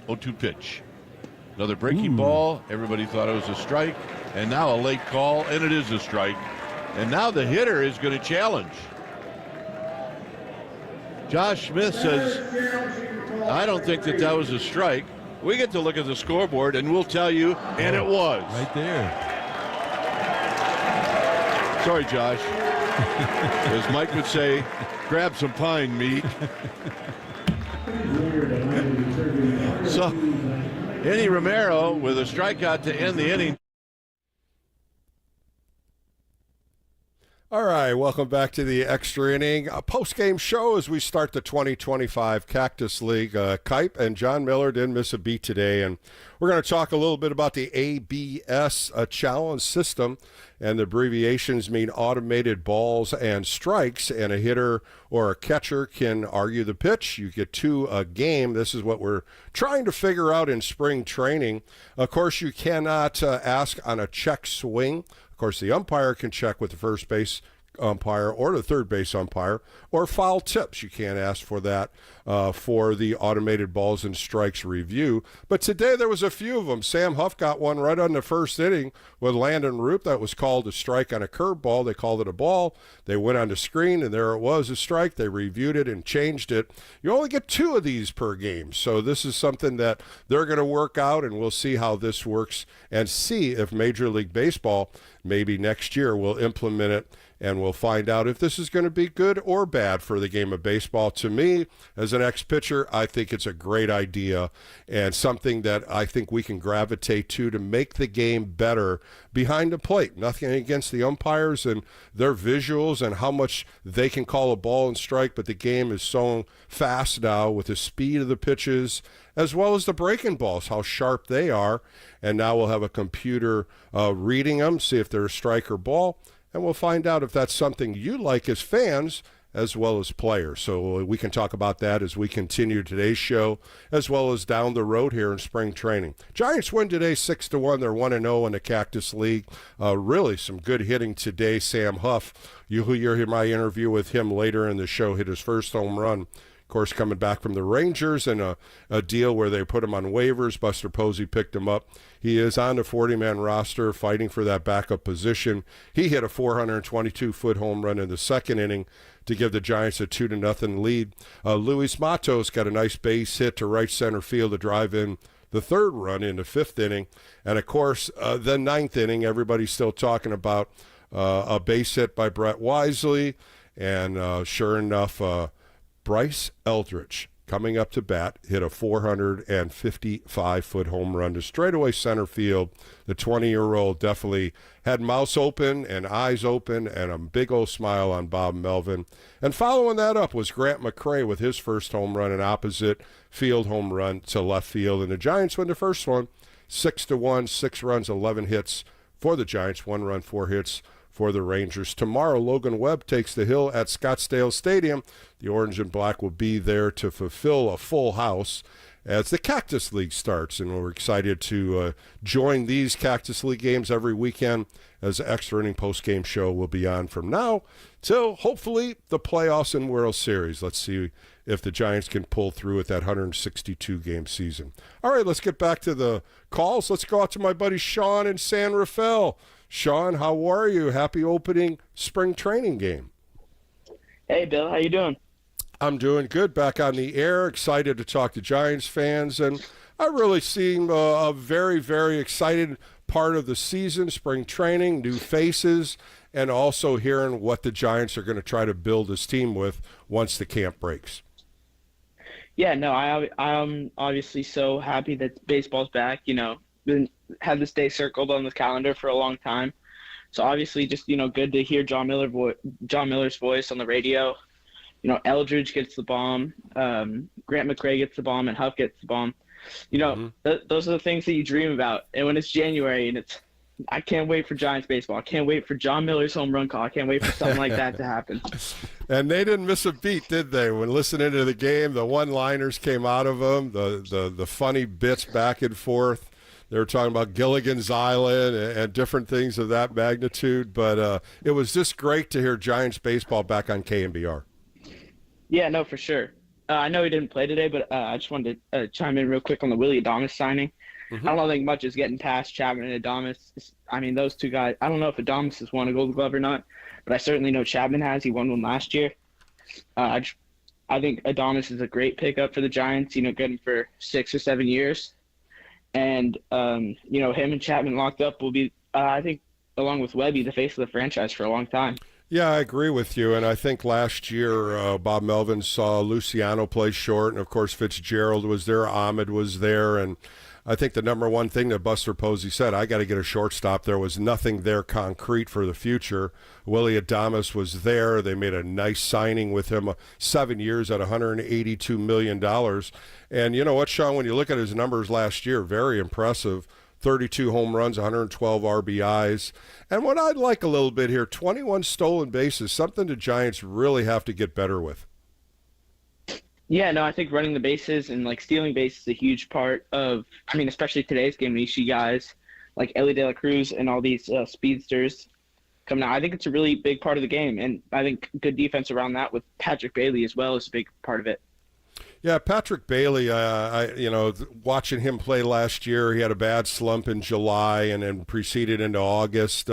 Speaker 7: 0-2 pitch. Another breaking ball. Everybody thought it was a strike. And now a late call, and it is a strike. And now the hitter is going to challenge. Josh Smith says, I don't think that was a strike. We get to look at the scoreboard, and we'll tell you, and it was.
Speaker 8: Right there.
Speaker 7: Sorry, Josh. As Mike would say, grab some pine meat. So, Eddie Romero with a strikeout to end the inning.
Speaker 2: All right, welcome back to the Extra Inning post-game show as we start the 2025 Cactus League. Kipe and John Miller didn't miss a beat today, and we're going to talk a little bit about the ABS challenge system, and the abbreviations mean automated balls and strikes, and a hitter or a catcher can argue the pitch. You get 2 a game. This is what we're trying to figure out in spring training. Of course, you cannot ask on a check swing. Of course, the umpire can check with the first base umpire or the third base umpire, or foul tips. You can't ask for that for the automated balls and strikes review. But today there was a few of them. Sam Huff got one right on the first inning with Landon Roop. That was called a strike on a curveball. They called it a ball. They went on the screen, and there it was, a strike. They reviewed it and changed it. You only get 2 of these per game. So this is something that they're going to work out, and we'll see how this works and see if Major League Baseball maybe next year will implement it, and we'll find out if this is going to be good or bad for the game of baseball. To me, as an ex-pitcher, I think it's a great idea and something that I think we can gravitate to make the game better behind the plate. Nothing against the umpires and their visuals and how much they can call a ball and strike, but the game is so fast now with the speed of the pitches as well as the breaking balls, how sharp they are. And now we'll have a computer reading them, see if they're a strike or ball, and we'll find out if that's something you like as fans as well as players. So we can talk about that as we continue today's show, as well as down the road here in spring training. Giants win today 6-1. They're 1-0 in the Cactus League. Really some good hitting today. Sam Huff, you'll hear my interview with him later in the show, hit his first home run. Of course, coming back from the Rangers and a deal where they put him on waivers. Buster Posey picked him up. He is on the 40-man roster fighting for that backup position. He hit a 422-foot home run in the second inning to give the Giants a 2-0 lead. Luis Matos got a nice base hit to right center field to drive in the third run in the fifth inning. And, of course, the ninth inning, everybody's still talking about a base hit by Brett Wisely. And sure enough, Bryce Eldridge, coming up to bat, hit a 455-foot home run to straightaway center field. The 20-year-old definitely had mouths open and eyes open and a big old smile on Bob Melvin. And following that up was Grant McCray with his first home run, an opposite field home run to left field. And the Giants win the first one, 6-1, 6 runs, 11 hits for the Giants, 1 run, 4 hits for the Rangers. Tomorrow, Logan Webb takes the hill at Scottsdale Stadium. The Orange and Black will be there to fulfill a full house as the Cactus League starts, and we're excited to join these Cactus League games every weekend as the Extra Inning post-game show will be on from now till hopefully the playoffs and World Series. Let's see if the Giants can pull through with that 162-game season. All right, let's get back to the calls. Let's go out to my buddy Sean in San Rafael. Sean, how are you? Happy opening spring training game.
Speaker 13: Hey, Bill. How you doing?
Speaker 2: I'm doing good. Back on the air. Excited to talk to Giants fans. And I really seem a very, very excited part of the season, spring training, new faces, and also hearing what the Giants are going to try to build this team with once the camp breaks.
Speaker 13: Yeah, no, I'm obviously so happy that baseball's back. You know, had this day circled on the calendar for a long time. So obviously just, good to hear John Miller's voice on the radio. Eldridge gets the bomb, Grant McCray gets the bomb, and Huff gets the bomb. Those are the things that you dream about. And when it's January and it's I can't wait for Giants baseball. I can't wait for John Miller's home run call. I can't wait for something like that to happen.
Speaker 2: And they didn't miss a beat, did they? When listening to the game, the one-liners came out of them, the funny bits back and forth. They were talking about Gilligan's Island and different things of that magnitude. But it was just great to hear Giants baseball back on KNBR.
Speaker 13: Yeah, no, for sure. I know he didn't play today, but I just wanted to chime in real quick on the Willie Adames signing.
Speaker 2: Mm-hmm.
Speaker 13: I don't think much is getting past Chapman and Adames. I mean, those two guys, I don't know if Adames has won a Gold Glove or not, but I certainly know Chapman has. He won one last year. I think Adames is a great pickup for the Giants, good him for 6 or 7 years. And, him and Chapman locked up will be, I think, along with Webby, the face of the franchise for a long time.
Speaker 2: Yeah, I agree with you, and I think last year Bob Melvin saw Luciano play short, and of course Fitzgerald was there, Ahmed was there, and I think the number one thing that Buster Posey said, I got to get a shortstop. There was nothing there concrete for the future. Willie Adames was there. They made a nice signing with him, 7 years at $182 million. And you know what, Sean, when you look at his numbers last year, very impressive. 32 home runs, 112 RBIs. And what I'd like a little bit here, 21 stolen bases, something the Giants really have to get better with.
Speaker 13: Yeah, no, I think running the bases and, stealing bases is a huge part of, especially today's game when you see guys like Ellie De La Cruz and all these speedsters coming out. I think it's a really big part of the game, and I think good defense around that with Patrick Bailey as well is a big part of it.
Speaker 2: Yeah, Patrick Bailey, watching him play last year, he had a bad slump in July and then proceeded into August.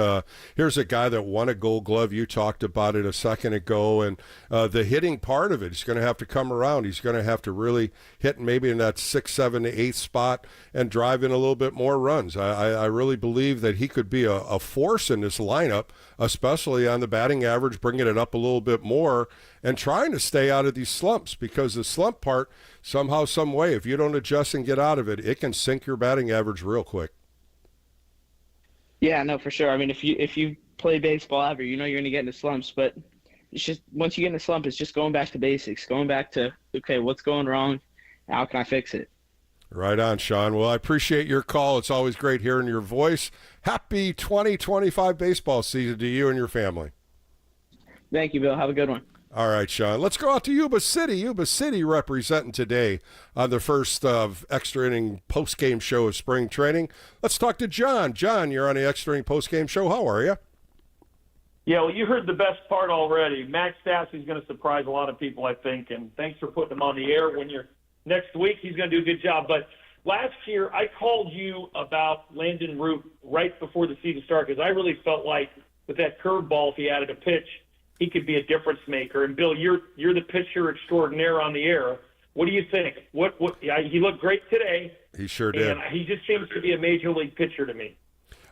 Speaker 2: Here's a guy that won a Gold Glove. You talked about it a second ago. And the hitting part of it, he's going to have to come around. He's going to have to really hit maybe in that 6th, 7th, 8th spot and drive in a little bit more runs. I really believe that he could be a force in this lineup, especially on the batting average, bringing it up a little bit more and trying to stay out of these slumps, because the slump part, somehow, some way, if you don't adjust and get out of it, it can sink your batting average real quick.
Speaker 13: Yeah, no, for sure. If you play baseball ever, you're going to get into slumps, but it's just, once you get in a slump, it's just going back to basics, going back to, okay, what's going wrong? How can I fix it?
Speaker 2: Right on, Sean. Well, I appreciate your call. It's always great hearing your voice. Happy 2025 baseball season to you and your family.
Speaker 13: Thank you, Bill. Have a good one.
Speaker 2: All right, Sean. Let's go out to Yuba City. Yuba City representing today on the first extra inning post-game show of spring training. Let's talk to John. John, you're on the extra inning post-game show. How are you?
Speaker 14: Yeah, well, you heard the best part already. Max Stassi's going to surprise a lot of people, I think, and thanks for putting him on the air. Next week, he's going to do a good job. But last year, I called you about Landon Root right before the season started, because I really felt like with that curveball, if he added a pitch, he could be a difference maker. And Bill, you're the pitcher extraordinaire on the air. What do you think? He looked great today.
Speaker 2: He sure did.
Speaker 14: And he just seems to be a major league pitcher to me.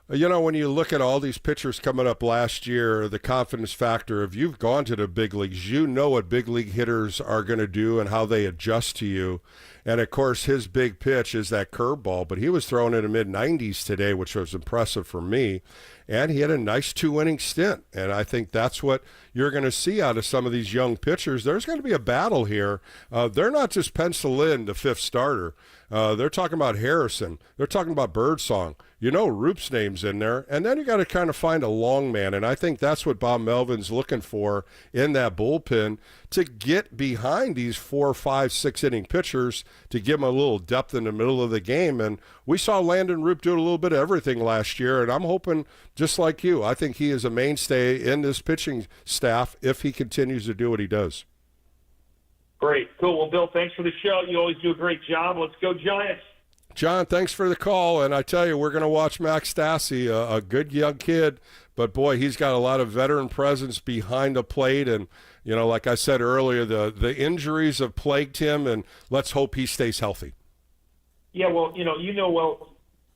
Speaker 2: When you look at all these pitchers coming up last year, the confidence factor, if you've gone to the big leagues, you know what big league hitters are going to do and how they adjust to you. And, of course, his big pitch is that curveball, but he was throwing in the mid-90s today, which was impressive for me. And he had a nice 2-inning stint, and I think that's what you're going to see out of some of these young pitchers. There's going to be a battle here. They're not just pencil in the fifth starter. They're talking about Harrison. They're talking about Birdsong. Roop's name's in there. And then you got to kind of find a long man, and I think that's what Bob Melvin's looking for in that bullpen, to get behind these 4, 5, 6-inning pitchers to give them a little depth in the middle of the game. And we saw Landon Roop do a little bit of everything last year, and I'm hoping, just like you, I think he is a mainstay in this pitching staff if he continues to do what he does.
Speaker 14: Great. Cool. Well, Bill, thanks for the show. You always do a great job. Let's go Giants.
Speaker 2: John, thanks for the call. And I tell you, we're going to watch Max Stassi, a good young kid, but boy, he's got a lot of veteran presence behind the plate. And, like I said earlier, the injuries have plagued him, and let's hope he stays healthy.
Speaker 14: Yeah, well,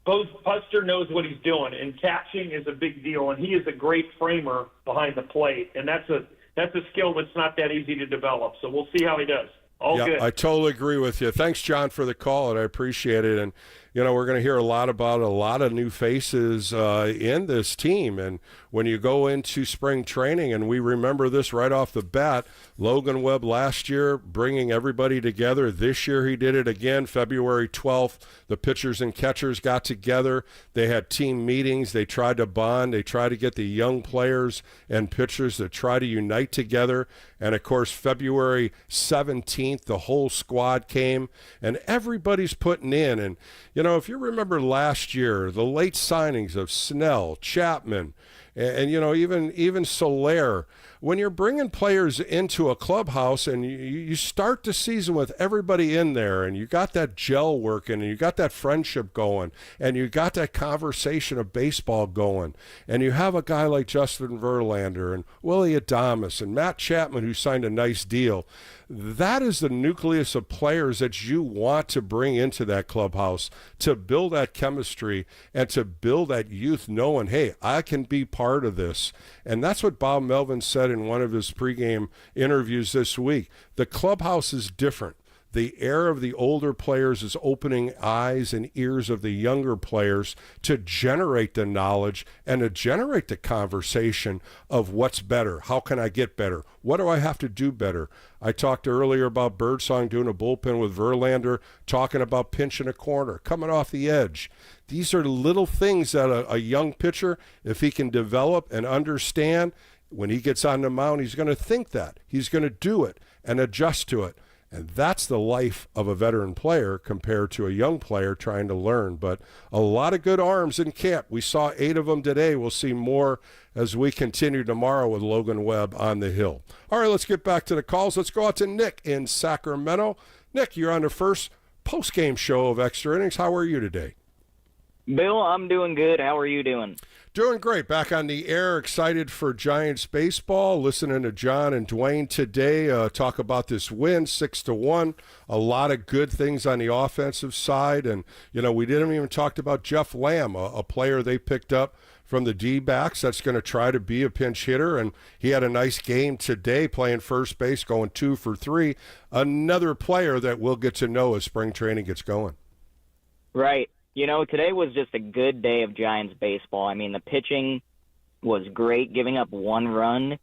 Speaker 14: Buster knows what he's doing, and catching is a big deal, and he is a great framer behind the plate, and that's a skill that's not that easy to develop. So we'll see how he does. All good.
Speaker 2: I totally agree with you. Thanks, John, for the call, and I appreciate it. And we're going to hear a lot about a lot of new faces in this team. And when you go into spring training, and we remember this right off the bat, Logan Webb last year bringing everybody together. This year he did it again, February 12th. The pitchers and catchers got together. They had team meetings. They tried to bond. They tried to get the young players and pitchers to try to unite together. And, of course, February 17th, the whole squad came, and everybody's putting in. And, if you remember last year, the late signings of Snell, Chapman, and even Soler, when you're bringing players into a clubhouse and you start the season with everybody in there and you got that gel working and you got that friendship going and you got that conversation of baseball going, and you have a guy like Justin Verlander and Willie Adames and Matt Chapman who signed a nice deal, that is the nucleus of players that you want to bring into that clubhouse to build that chemistry and to build that youth knowing, hey, I can be part of this. And that's what Bob Melvin said in one of his pregame interviews this week. The clubhouse is different. The air of the older players is opening eyes and ears of the younger players to generate the knowledge and to generate the conversation of what's better. How can I get better? What do I have to do better? I talked earlier about Birdsong doing a bullpen with Verlander, talking about pinching a corner, coming off the edge. These are little things that a young pitcher, if he can develop and understand, when he gets on the mound, he's going to think that. He's going to do it and adjust to it. And that's the life of a veteran player compared to a young player trying to learn. But a lot of good arms in camp. We saw 8 of them today. We'll see more as we continue tomorrow with Logan Webb on the hill. All right, let's get back to the calls. Let's go out to Nick in Sacramento. Nick, you're on the first post-game show of Extra Innings. How are you today?
Speaker 15: Bill, I'm doing good. How are you doing?
Speaker 2: Doing great. Back on the air, excited for Giants baseball. Listening to John and Dwayne today talk about this win, 6-1. A lot of good things on the offensive side. And, we didn't even talk about Jeff Lamb, a player they picked up from the D-backs that's going to try to be a pinch hitter. And he had a nice game today playing first base, going 2 for 3. Another player that we'll get to know as spring training gets going.
Speaker 15: Right. Today was just a good day of Giants baseball. I mean, the pitching was great. Giving up 1 run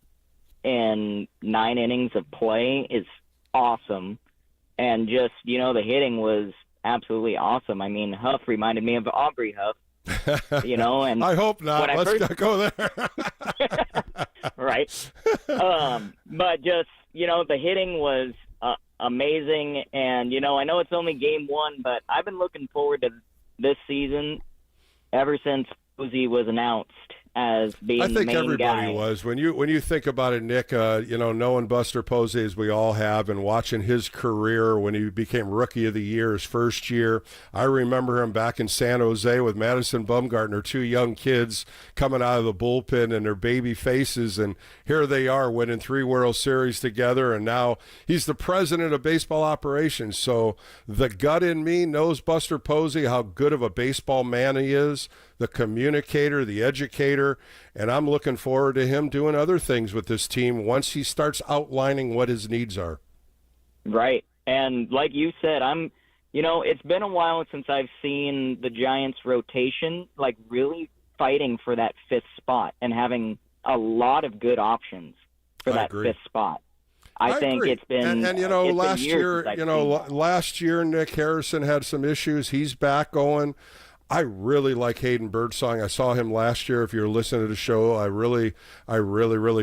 Speaker 15: in 9 innings of play is awesome. And just, the hitting was absolutely awesome. I mean, Huff reminded me of Aubrey Huff, and
Speaker 2: I hope not. Let's not go there.
Speaker 15: Right. But just, the hitting was amazing. And, I know it's only game 1, but I've been looking forward to this season ever since Posey was announced as being
Speaker 2: I think
Speaker 15: the main
Speaker 2: everybody
Speaker 15: guy.
Speaker 2: was. When you think about it, Nick, knowing Buster Posey as we all have and watching his career when he became Rookie of the Year his first year, I remember him back in San Jose with Madison Bumgarner, 2 young kids coming out of the bullpen and their baby faces, and here they are winning 3 World Series together, and now he's the president of baseball operations. So the gut in me knows Buster Posey, how good of a baseball man he is, the communicator, the educator, and I'm looking forward to him doing other things with this team once he starts outlining what his needs are.
Speaker 15: Right. And like you said, it's been a while since I've seen the Giants rotation, really fighting for that 5th spot and having a lot had good options for that 5th spot. I think agree. It's been
Speaker 2: and last year Nick Harrison had some issues. He's back going. I really like Hayden Birdsong. I saw him last year. If you're listening to the show, I really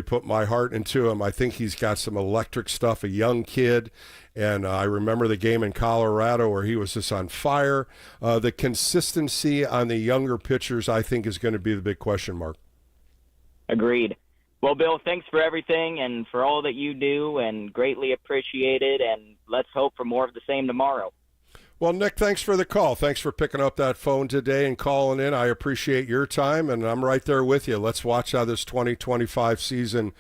Speaker 2: put my heart into him. I think he's got some electric stuff, a young kid. And I remember the game in Colorado where he was just on fire. The consistency on the younger pitchers, I think, is going to be the big question mark.
Speaker 15: Agreed. Well, Bill, thanks for everything and for all that you do, and greatly appreciated. And let's hope for more of the same tomorrow.
Speaker 2: Well, Nick, thanks for the call. Thanks for picking up that phone today and calling in. I appreciate your time, and I'm right there with you. Let's watch how this 2025 season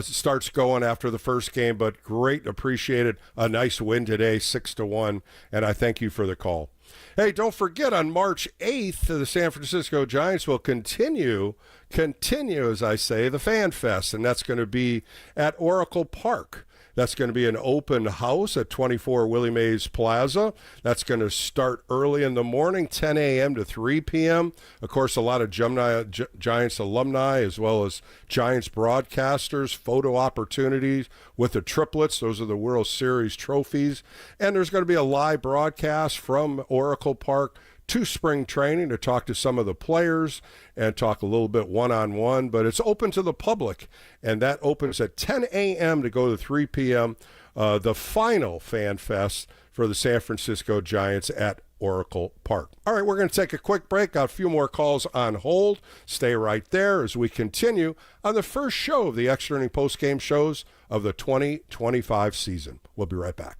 Speaker 2: starts going after the first game, but great, appreciated. A nice win today, 6-1, and I thank you for the call. Hey, don't forget, on March 8th, the San Francisco Giants will continue, as I say, the Fan Fest, and that's going to be at Oracle Park. That's going to be an open house at 24 Willie Mays Plaza. That's going to start early in the morning, 10 a.m. to 3 p.m. Of course, a lot of Giants alumni as well as Giants broadcasters, photo opportunities with the triplets. Those are the World Series trophies. And there's going to be a live broadcast from Oracle Park to spring training to talk to some of the players and talk a little bit one-on-one, but it's open to the public, and that opens at 10 a.m. to go to 3 p.m., the final Fan Fest for the San Francisco Giants at Oracle Park. All right, we're going to take a quick break. Got a few more calls on hold. Stay right there as we continue on the first show of the Extra Inning Post-Game shows of the 2025 season. We'll be right back.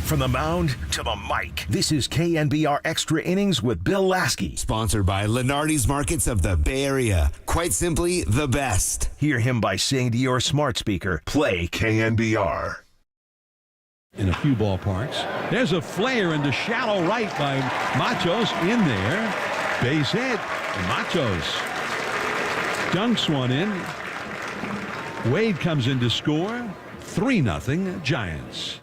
Speaker 3: From the mound to the mic, this is KNBR Extra Innings with Bill Lasky.
Speaker 4: Sponsored by Lenardi's Markets of the Bay Area. Quite simply, the best.
Speaker 3: Hear him by saying to your smart speaker, play KNBR.
Speaker 8: In a few ballparks. There's a flare into shallow right by Machos in there. Base hit. And Machos dunks one in. Wade comes in to score. 3-0 Giants.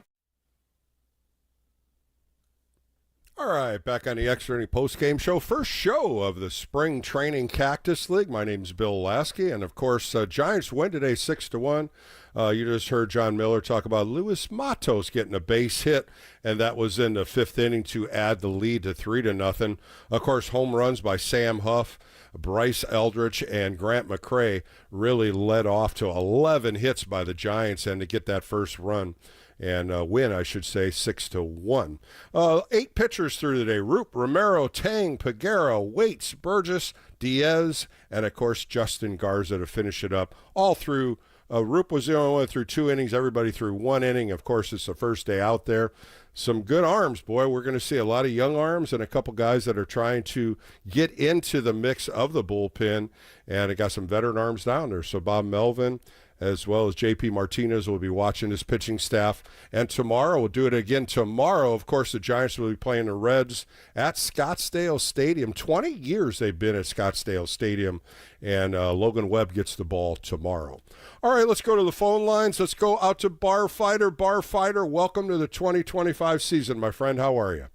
Speaker 2: All right, back on the Extra Inning post-game show. First show of the Spring Training Cactus League. My name's Bill Lasky, and of course, Giants win today 6-1. You just heard John Miller talk about Luis Matos getting a base hit, and that was in the fifth inning to add the lead to 3-0. Of course, home runs by Sam Huff, Bryce Eldridge, and Grant McCray really led off to 11 hits by the Giants and to get that first run. And win, I should say, 6-1. 8 pitchers through the day. Roop, Romero, Tang, Peguero, Waits, Burgess, Diaz, and, of course, Justin Garza to finish it up. All through, Roop was the only one through 2 innings. Everybody through 1 inning. Of course, it's the first day out there. Some good arms, boy. We're going to see a lot of young arms and a couple guys that are trying to get into the mix of the bullpen. And it got some veteran arms down there. So Bob Melvin, as well as J.P. Martinez, will be watching his pitching staff. And tomorrow, we'll do it again tomorrow. Of course, the Giants will be playing the Reds at Scottsdale Stadium. 20 years they've been at Scottsdale Stadium, and Logan Webb gets the ball tomorrow. All right, let's go to the phone lines. Let's go out to Bar Fighter. Bar Fighter, welcome to the 2025 season, my friend. How are you?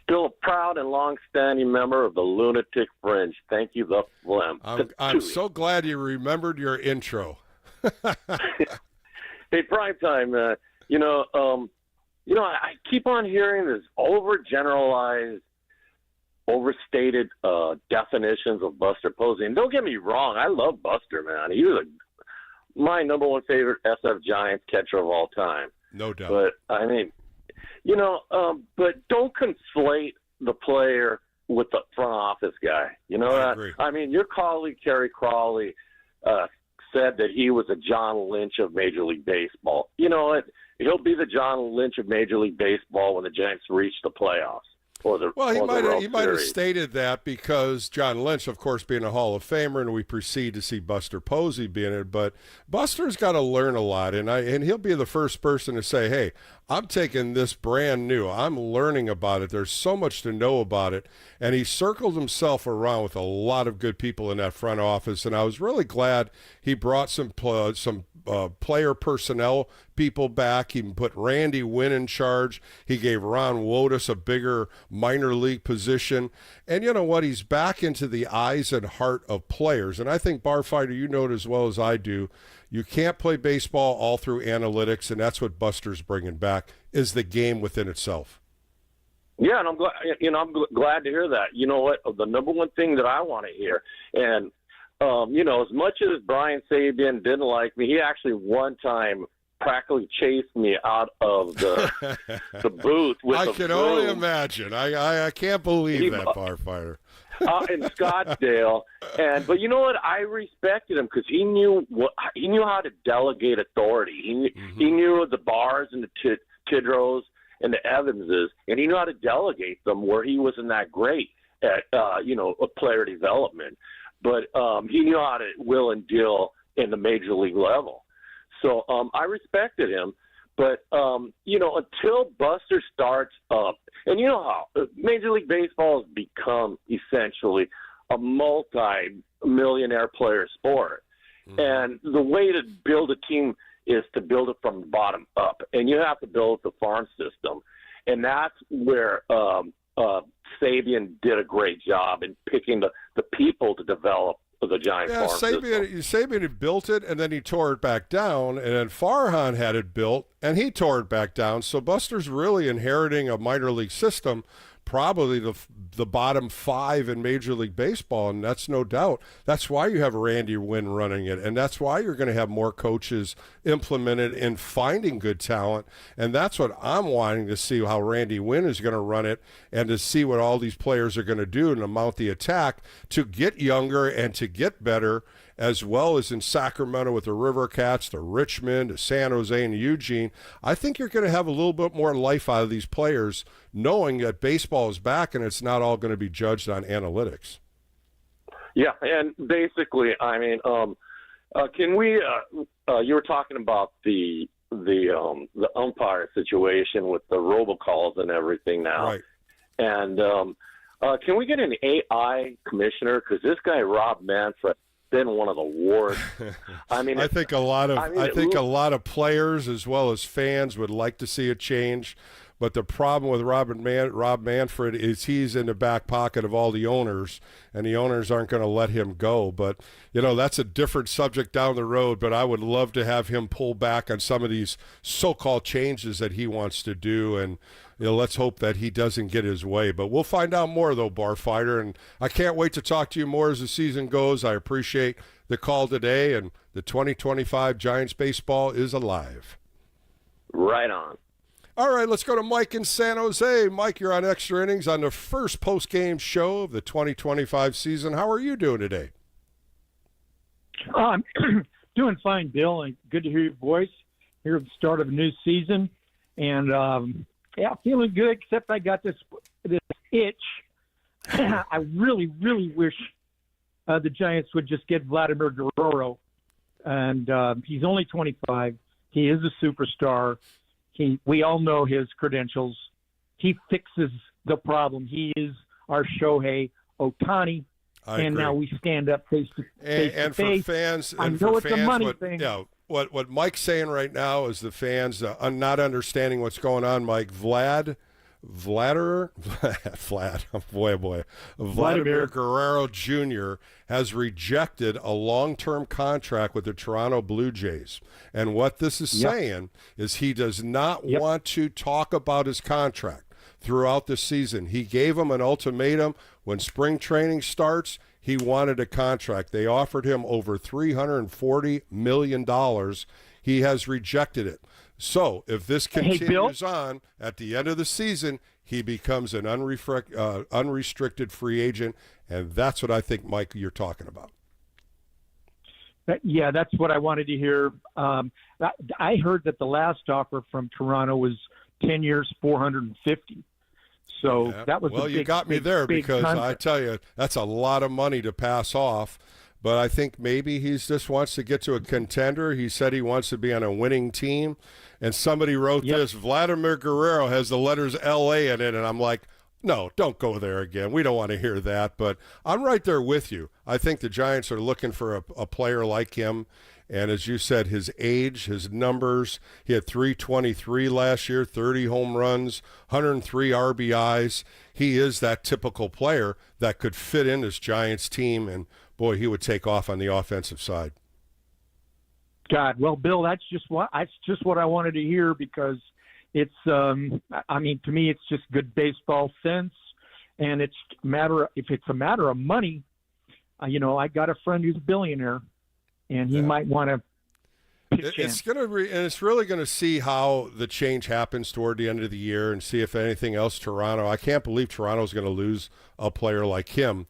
Speaker 16: Still a proud and long-standing member of the Lunatic Fringe. Thank you, the Phlegm.
Speaker 2: I'm so glad you remembered your intro.
Speaker 16: Hey, Primetime, I keep on hearing this overgeneralized, overstated definitions of Buster Posey. And don't get me wrong, I love Buster, man. He was my number one favorite SF Giants catcher of all time.
Speaker 2: No doubt.
Speaker 16: But, I mean, but don't conflate the player with the front office guy. You know
Speaker 2: I
Speaker 16: that?
Speaker 2: agree.
Speaker 16: I mean, your colleague Terry Crawley said that he was a John Lynch of Major League Baseball. You know what? He'll be the John Lynch of Major League Baseball when the Giants reach the playoffs.
Speaker 2: He might have stated that because John Lynch, of course, being a Hall of Famer, and we proceed to see Buster Posey being it. But Buster's got to learn a lot, and he'll be the first person to say, hey, I'm taking this brand new. I'm learning about it. There's so much to know about it. And he circled himself around with a lot of good people in that front office, and I was really glad he brought some player personnel people back. He put Randy Wynn in charge. He gave Ron Wotus a bigger minor league position. And you know what? He's back into the eyes and heart of players. And I think, Barfighter, you know it as well as I do, you can't play baseball all through analytics, and that's what Buster's bringing back, is the game within itself.
Speaker 16: Yeah, and I'm glad to hear that. You know what? The number one thing that I want to hear, and as much as Brian Sabian didn't like me, he actually one time practically chased me out of the booth with
Speaker 2: I
Speaker 16: a
Speaker 2: can
Speaker 16: broom.
Speaker 2: only imagine. I can't believe that, Barfighter.
Speaker 16: In Scottsdale, but you know what? I respected him because he knew how to delegate authority. He knew the Bars and the Tidrows and the Evanses, and he knew how to delegate them where he wasn't that great at player development. But he knew how to will and deal in the major league level. So I respected him. But, until Buster starts up, and you know how Major League Baseball has become essentially a multi-millionaire player sport. Mm-hmm. And the way to build a team is to build it from the bottom up. And you have to build the farm system. And that's where Sabian did a great job in picking the people to develop the Giants farm system.
Speaker 2: Sabian had built it, and then he tore it back down, and then Farhan had it built, and he tore it back down. So Buster's really inheriting a minor league system, probably the bottom 5 in Major League Baseball, and that's no doubt. That's why you have Randy Wynn running it, and that's why you're going to have more coaches implemented in finding good talent, and that's what I'm wanting to see, how Randy Wynn is going to run it, and to see what all these players are going to do and to mount the attack to get younger and to get better as well as in Sacramento with the River Cats, to Richmond, to San Jose, and to Eugene. I think you're going to have a little bit more life out of these players, knowing that baseball is back and it's not all going to be judged on analytics.
Speaker 16: Yeah, and basically, I mean, can we? You were talking about the umpire situation with the robocalls and everything now,
Speaker 2: right?
Speaker 16: And can we get an AI commissioner? Because this guy Rob Manfred been one of the worst. I mean,
Speaker 2: I think a lot of players as well as fans would like to see a change. But the problem with Rob Manfred is he's in the back pocket of all the owners, and the owners aren't going to let him go. But, that's a different subject down the road, but I would love to have him pull back on some of these so-called changes that he wants to do, and let's hope that he doesn't get his way. But we'll find out more, though, Barfighter, and I can't wait to talk to you more as the season goes. I appreciate the call today, and the 2025 Giants baseball is alive.
Speaker 16: Right on.
Speaker 2: All right, let's go to Mike in San Jose. Mike, you're on Extra Innings on the first post-game show of the 2025 season. How are you doing today?
Speaker 17: I'm doing fine, Bill, and good to hear your voice here at the start of a new season. And, feeling good, except I got this itch. I really, really wish the Giants would just get Vladimir Guerrero. And he's only 25. He is a superstar. We all know his credentials. He fixes the problem. He is our Shohei Ohtani. And now we stand up face to face.
Speaker 2: And for fans,
Speaker 17: I know it's a money thing.
Speaker 2: Yeah, what Mike's saying right now is the fans not understanding what's going on. Mike, Vladimir Guerrero Jr. has rejected a long-term contract with the Toronto Blue Jays. And what this is saying is he does not want to talk about his contract throughout the season. He gave him an ultimatum. When spring training starts, he wanted a contract. They offered him over $340 million. He has rejected it. So if this continues on, at the end of the season, he becomes an unrestricted free agent, and that's what I think, Mike, you're talking about.
Speaker 17: Yeah, that's what I wanted to hear. I heard that the last offer from Toronto was 10 years, $450. So that was
Speaker 2: you got me there because contract. I tell you, that's a lot of money to pass off. But I think maybe he just wants to get to a contender. He said he wants to be on a winning team. And somebody wrote this, Vladimir Guerrero has the letters L.A. in it. And I'm like, no, don't go there again. We don't want to hear that. But I'm right there with you. I think the Giants are looking for a player like him. And as you said, his age, his numbers, he had 323 last year, 30 home runs, 103 RBIs. He is that typical player that could fit in this Giants team, and boy, he would take off on the offensive side.
Speaker 17: God, well, Bill, that's just what I wanted to hear because it's, to me, it's just good baseball sense, and if it's a matter of money, I got a friend who's a billionaire. And he might want to pitch in.
Speaker 2: It's really going to see how the change happens toward the end of the year and see if anything else Toronto. I can't believe Toronto's going to lose a player like him.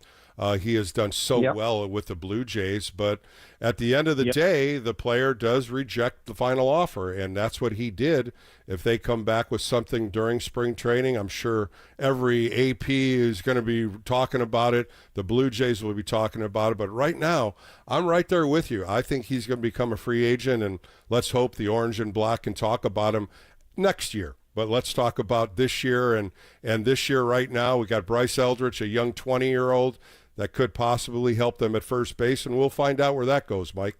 Speaker 2: He has done so well with the Blue Jays, but at the end of the day, the player does reject the final offer, and that's what he did. If they come back with something during spring training, I'm sure every AP is going to be talking about it. The Blue Jays will be talking about it, but right now, I'm right there with you. I think he's going to become a free agent, and let's hope the Orange and Black can talk about him next year. But let's talk about this year, and this year right now, we got Bryce Eldridge, a young 20-year-old, that could possibly help them at first base, and we'll find out where that goes, Mike.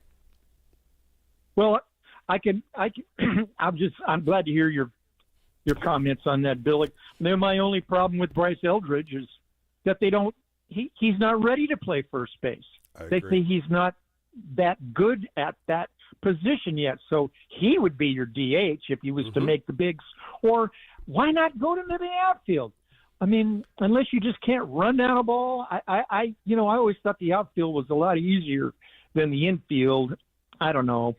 Speaker 17: Well, I'm glad to hear your comments on that, Billy. My only problem with Bryce Eldridge is that he's not ready to play first base. They think he's not that good at that position yet. So he would be your DH if he was to make the bigs. Or why not go to the outfield? I mean, unless you just can't run down a ball, I always thought the outfield was a lot easier than the infield. I don't know.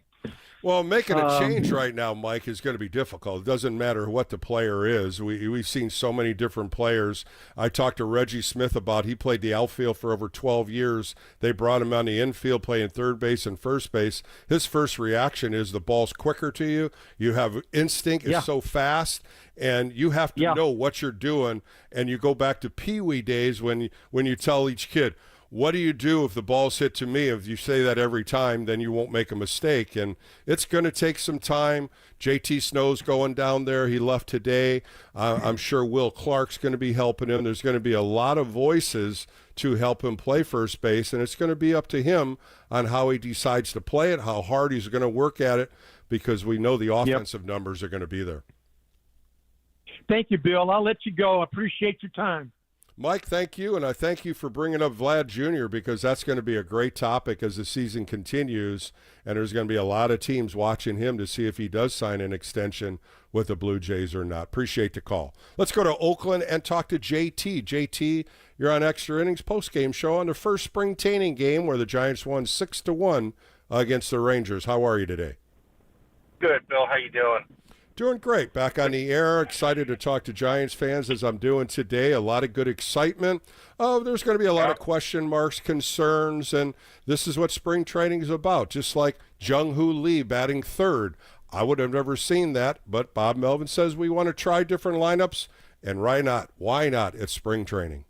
Speaker 2: Well, making a change right now, Mike, is going to be difficult. It doesn't matter what the player is. We've seen so many different players. I talked to Reggie Smith about he played the outfield for over 12 years. They brought him on the infield playing third base and first base. His first reaction is the ball's quicker to you. You have instinct. It's so fast, and you have to know what you're doing. And you go back to Pee Wee days when you tell each kid, what do you do if the ball's hit to me? If you say that every time, then you won't make a mistake. And it's going to take some time. JT Snow's going down there. He left today. I'm sure Will Clark's going to be helping him. There's going to be a lot of voices to help him play first base, and it's going to be up to him on how he decides to play it, how hard he's going to work at it, because we know the offensive numbers are going to be there.
Speaker 17: Thank you, Bill. I'll let you go. I appreciate your time.
Speaker 2: Mike, thank you, and I thank you for bringing up Vlad Jr. because that's going to be a great topic as the season continues, and there's going to be a lot of teams watching him to see if he does sign an extension with the Blue Jays or not. Appreciate the call. Let's go to Oakland and talk to JT. JT, you're on Extra Innings postgame show on the first spring training game where the Giants won 6-1 against the Rangers. How are you today?
Speaker 18: Good, Bill. How you doing?
Speaker 2: Doing great. Back on the air. Excited to talk to Giants fans as I'm doing today. A lot of good excitement. There's going to be a lot of question marks, concerns, and this is what spring training is about. Just like Jung-Hoo Lee batting third. I would have never seen that, but Bob Melvin says we want to try different lineups, and why not? Why not? It's spring training.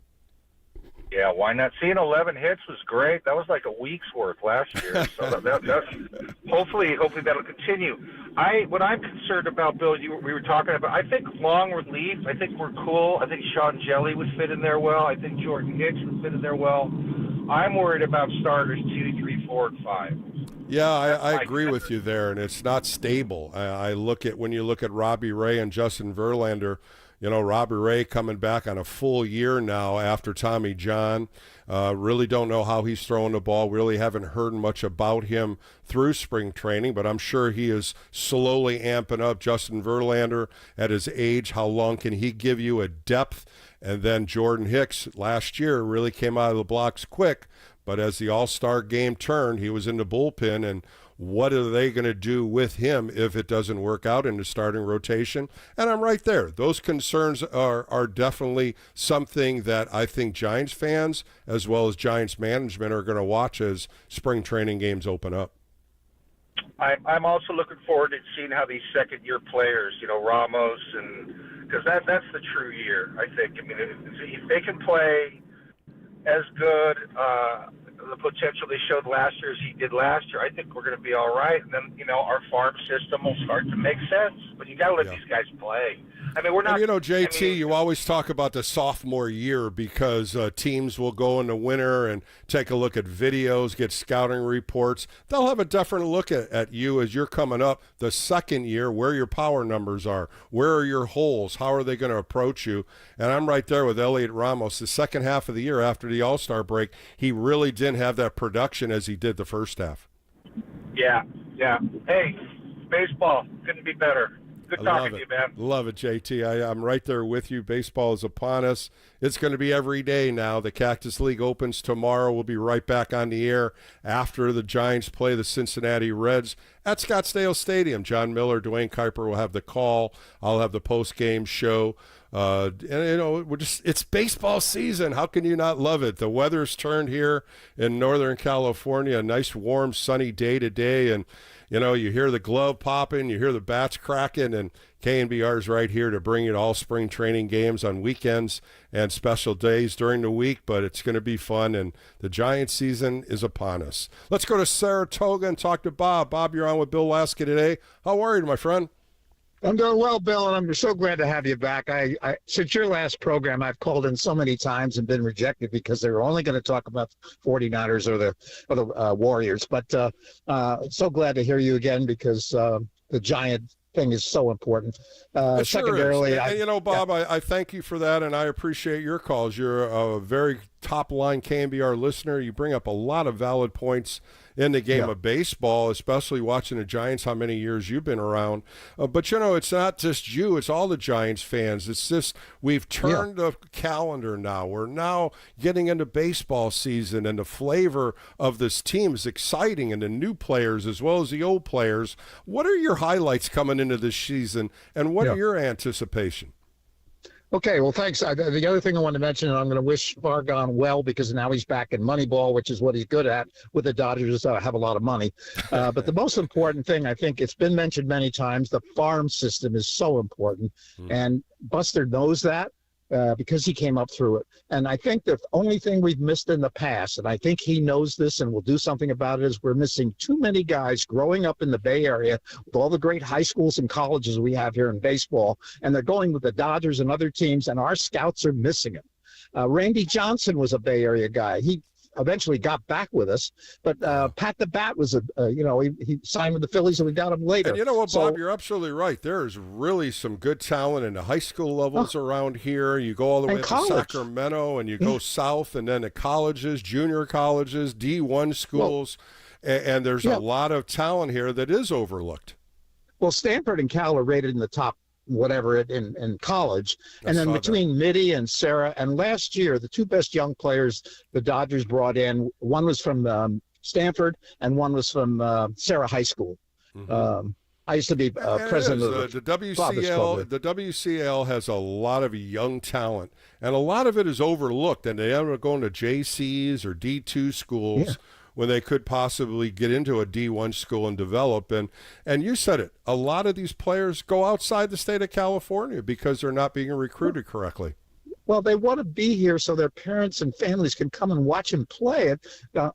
Speaker 18: Yeah, why not? Seeing 11 hits was great. That was like a week's worth last year. So that's hopefully that'll continue. What I'm concerned about, Bill, we were talking about, I think long relief, I think we're cool. I think Sean Jelly would fit in there well. I think Jordan Hicks would fit in there well. I'm worried about starters 2, 3, 4, and 5.
Speaker 2: Yeah, I agree with you there, and it's not stable. When you look at Robbie Ray and Justin Verlander, you know, Robbie Ray coming back on a full year now after Tommy John. Really don't know how he's throwing the ball. Really haven't heard much about him through spring training, but I'm sure he is slowly amping up. Justin Verlander at his age, how long can he give you a depth? And then Jordan Hicks last year really came out of the blocks quick, but as the All-Star game turned, he was in the bullpen, and what are they going to do with him if it doesn't work out in the starting rotation? And I'm right there. Those concerns are definitely something that I think Giants fans as well as Giants management are going to watch as spring training games open up.
Speaker 18: I'm also looking forward to seeing how these second-year players, you know, Ramos, and because that's the true year, I think. I mean, if they can play as good the potential they showed last year as he did last year, I think we're going to be all right. And then, you know, our farm system will start to make sense. But you got to let these guys play. I mean, we're not.
Speaker 2: And, you know, JT, you always talk about the sophomore year because teams will go in the winter and take a look at videos, get scouting reports. They'll have a different look at you as you're coming up the second year, where your power numbers are, where are your holes, how are they going to approach you. And I'm right there with Elliot Ramos. The second half of the year after the All-Star break, he really didn't have that production as he did the first half.
Speaker 18: Yeah. Hey, baseball couldn't be better. Good talking to you, man.
Speaker 2: Love it, JT. I'm right there with you. Baseball is upon us. It's going to be every day now. The Cactus League opens tomorrow. We'll be right back on the air after the Giants play the Cincinnati Reds at Scottsdale Stadium. John Miller, Dwayne Kuiper will have the call. I'll have the post-game show. And, you know, it's baseball season. How can you not love it? The weather's turned here in Northern California. A nice, warm, sunny day today. And, you know, you hear the glove popping, you hear the bats cracking, and KNBR is right here to bring you all spring training games on weekends and special days during the week, but it's going to be fun, and the Giants season is upon us. Let's go to Saratoga and talk to Bob. Bob, you're on with Bill Lasky today. How are you, my friend?
Speaker 19: I'm doing well, Bill, and I'm so glad to have you back. I since your last program, I've called in so many times and been rejected because they were only going to talk about the 49ers or the Warriors. But so glad to hear you again because the Giant thing is so important.
Speaker 2: Secondarily, and, you know, Bob, I thank you for that, and I appreciate your calls. You're a very top-line KNBR listener. You bring up a lot of valid points in the game of baseball, especially watching the Giants, how many years you've been around. But, it's not just you. It's all the Giants fans. It's just we've turned the calendar now. We're now getting into baseball season, and the flavor of this team is exciting, and the new players as well as the old players. What are your highlights coming into this season, and what are your anticipation?
Speaker 19: Okay, well, thanks. The other thing I want to mention, and I'm going to wish Vargon well because now he's back in Moneyball, which is what he's good at with the Dodgers. Have a lot of money. But the most important thing, I think it's been mentioned many times, the farm system is so important. And Buster knows that because he came up through it. And I think the only thing we've missed in the past, and I think he knows this and will do something about it, is we're missing too many guys growing up in the Bay Area with all the great high schools and colleges we have here in baseball. And they're going with the Dodgers and other teams, and our scouts are missing him. Randy Johnson was a Bay Area guy. He eventually got back with us, but Pat the Bat was he signed with the Phillies and we got him later.
Speaker 2: And you know what, Bob, you're absolutely right. There's really some good talent in the high school levels around here. You go all the way to Sacramento, and you go south, and then the colleges, junior colleges, D1 schools, and there's a lot of talent here that is overlooked.
Speaker 19: Well, Stanford and Cal are rated in the top whatever in college, and then between Mitty and Sarah, and last year the two best young players the Dodgers brought in, one was from Stanford and one was from Sarah High School. I used to be president of
Speaker 2: the WCL. The WCL has a lot of young talent, and a lot of it is overlooked, and they end up going to JCs or D2 schools when they could possibly get into a D1 school and develop. And you said it, a lot of these players go outside the state of California because they're not being recruited correctly.
Speaker 19: Well, they want to be here so their parents and families can come and watch them play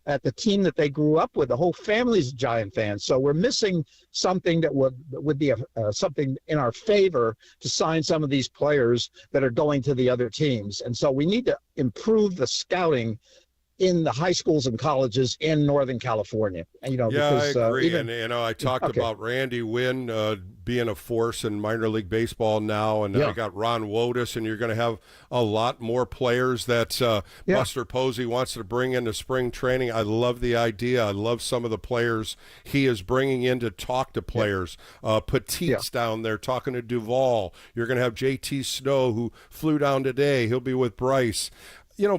Speaker 19: at the team that they grew up with. The whole family's Giant fans. So we're missing something that would be something in our favor to sign some of these players that are going to the other teams. And so we need to improve the scouting in the high schools and colleges in Northern California. And, because,
Speaker 2: I agree. And I talked about Randy Wynn being a force in minor league baseball now, and I got Ron Wotus, and you're going to have a lot more players that Buster Posey wants to bring into spring training. I love the idea. I love some of the players he is bringing in to talk to players. Petit's down there talking to Duvall. You're going to have JT Snow, who flew down today. He'll be with Bryce.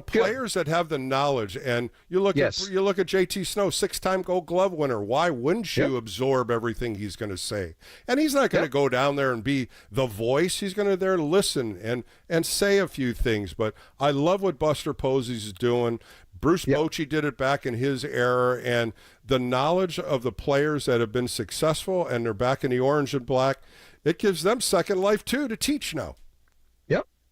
Speaker 2: Players that have the knowledge, and you look at JT Snow, 6-time Gold Glove winner. Why wouldn't you absorb everything he's going to say? And he's not going to go down there and be the voice. He's going to there listen and say a few things. But I love what Buster Posey's doing. Bruce Bochy did it back in his era, and the knowledge of the players that have been successful and they're back in the orange and black, it gives them second life too to teach now.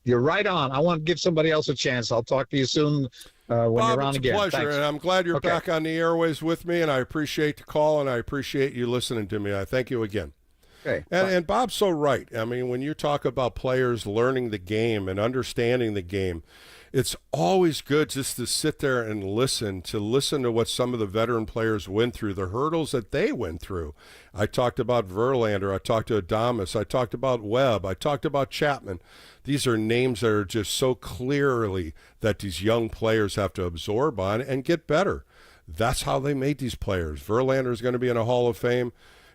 Speaker 19: You're right on. I want to give somebody else a chance. I'll talk to you soon when
Speaker 2: Bob,
Speaker 19: you're on again.
Speaker 2: It's a pleasure,
Speaker 19: Thanks.
Speaker 2: and I'm glad you're back on the airways with me, and I appreciate the call, and I appreciate you listening to me. I thank you again.
Speaker 19: Okay.
Speaker 2: And Bob's so right. I mean, when you talk about players learning the game and understanding the game, it's always good just to sit there and listen to what some of the veteran players went through, the hurdles that they went through. I talked about Verlander. I talked to Adames. I talked about Webb. I talked about Chapman. These are names that are just so clearly that these young players have to absorb on and get better. That's how they made these players. Verlander is going to be in a Hall of Fame.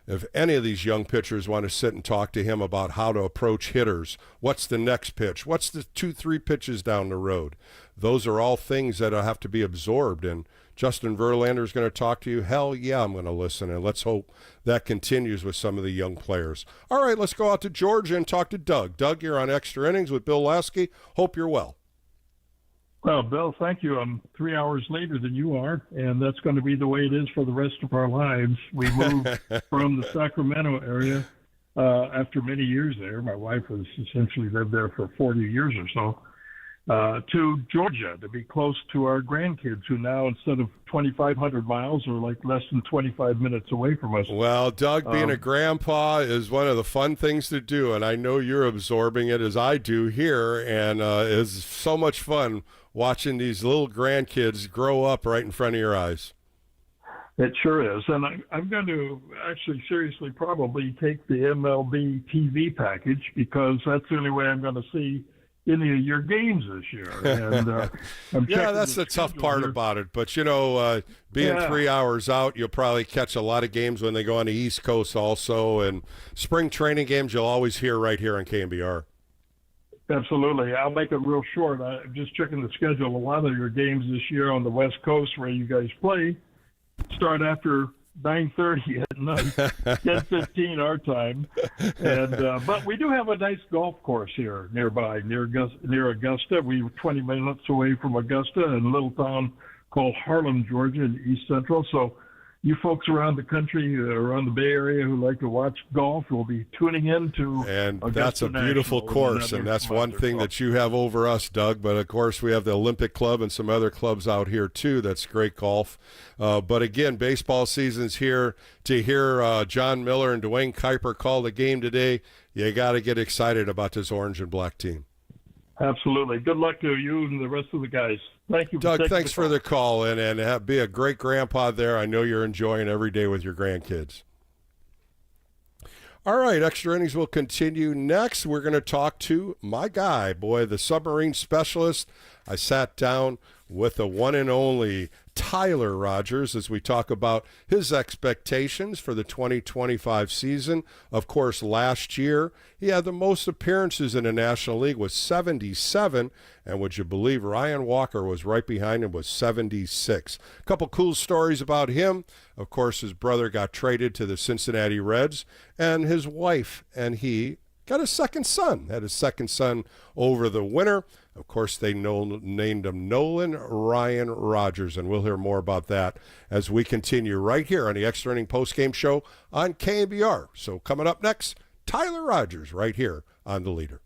Speaker 2: If any of these young pitchers want to sit and talk to him about how to approach hitters, what's the next pitch, what's the 2-3 pitches down the road, those are all things that have to be absorbed. And Justin Verlander is going to talk to you. Hell yeah, I'm going to listen, and let's hope that continues with some of the young players. All right, let's go out to Georgia and talk to Doug. Doug, you're on Extra Innings with Bill Lasky. Hope you're well.
Speaker 20: Well, Bill, thank you. I'm 3 hours later than you are, and that's going to be the way it is for the rest of our lives. We moved from the Sacramento area after many years there. My wife has essentially lived there for 40 years or so, to Georgia to be close to our grandkids, who now, instead of 2,500 miles, are like less than 25 minutes away from us.
Speaker 2: Well, Doug, being a grandpa is one of the fun things to do, and I know you're absorbing it as I do here, and it's so much fun watching these little grandkids grow up right in front of your eyes.
Speaker 20: It sure is. And I'm going to actually seriously probably take the MLB TV package, because that's the only way I'm going to see any of your games this year. And
Speaker 2: yeah, that's the tough part about it. But, being 3 hours out, you'll probably catch a lot of games when they go on the East Coast also. And spring training games you'll always hear right here on KNBR.
Speaker 20: Absolutely. I'll make it real short. I'm just checking the schedule. A lot of your games this year on the West Coast where you guys play start after 9:30 at night, 10:15 our time. And but we do have a nice golf course here nearby, near Augusta. We're 20 minutes away from Augusta in a little town called Harlem, Georgia, in East Central. So you folks around the country, around the Bay Area who like to watch golf will be tuning in to
Speaker 2: And
Speaker 20: Augusta
Speaker 2: that's a beautiful
Speaker 20: National
Speaker 2: course, and that's one thing that you have over us, Doug. But, of course, we have the Olympic Club and some other clubs out here, too. That's great golf. But, again, baseball season's here. To hear John Miller and Dwayne Kuiper call the game today, you got to get excited about this orange and black team.
Speaker 20: Absolutely. Good luck to you and the rest of the guys. Thank you.
Speaker 2: Doug, thanks for the call, and be a great grandpa there. I know you're enjoying every day with your grandkids. All right, Extra Innings will continue next. We're going to talk to my guy, the submarine specialist. I sat down with the one and only Tyler Rogers as we talk about his expectations for the 2025 season. Of course, last year he had the most appearances in the National League with 77, and would you believe Ryan Walker was right behind him with 76. A couple cool stories about him. Of course, his brother got traded to the Cincinnati Reds, and his wife and he got a second son, had a second son over the winter. Of course, they named him Nolan Ryan Rogers, and we'll hear more about that as we continue right here on the Extra Inning Postgame Show on KNBR. So coming up next, Tyler Rogers right here on The Leader.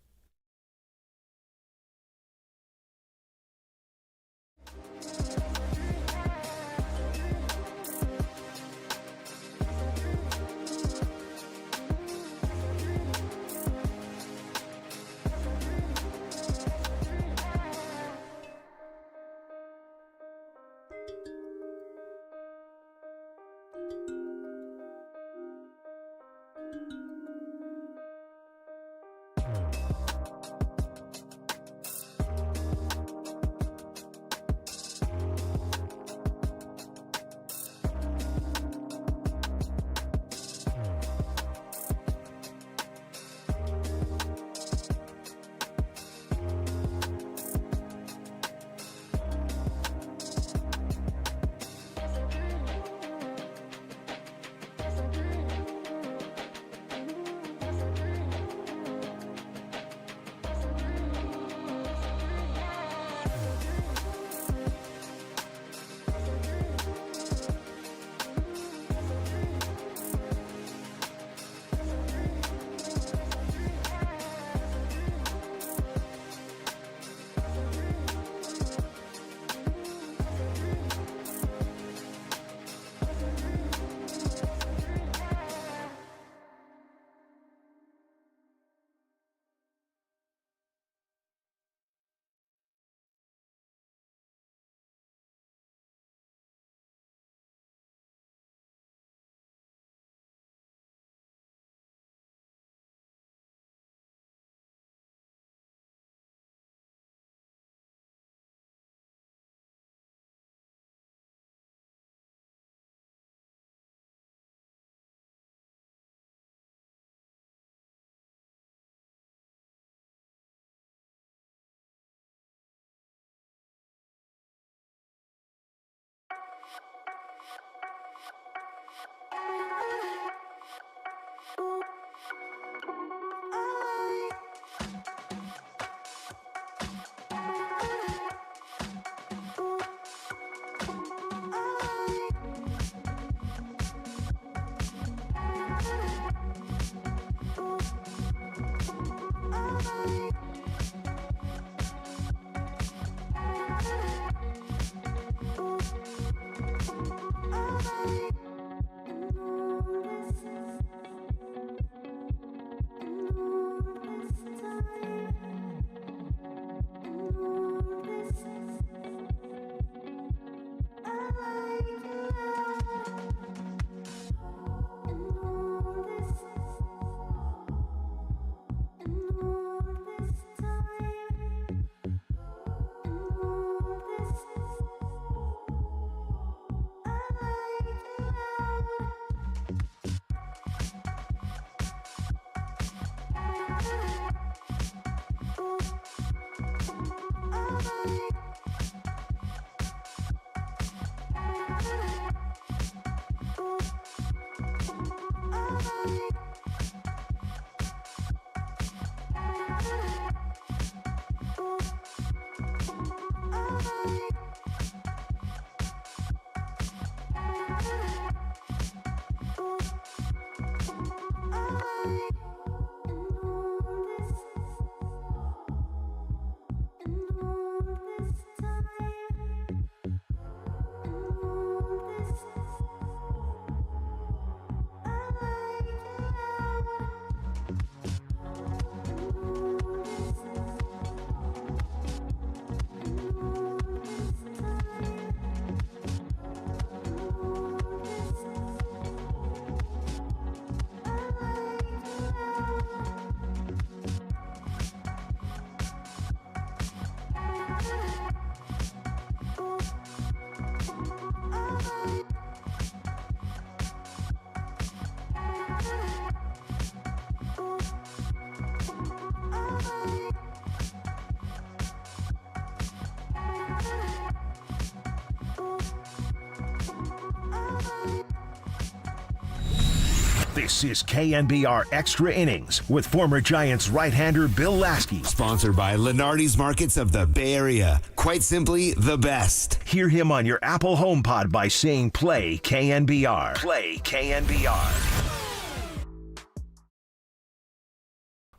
Speaker 3: This is KNBR Extra Innings with former Giants right-hander Bill Lasky.
Speaker 4: Sponsored by Lenardi's Markets of the Bay Area. Quite simply, the best.
Speaker 3: Hear him on your Apple HomePod by saying play KNBR. Play KNBR.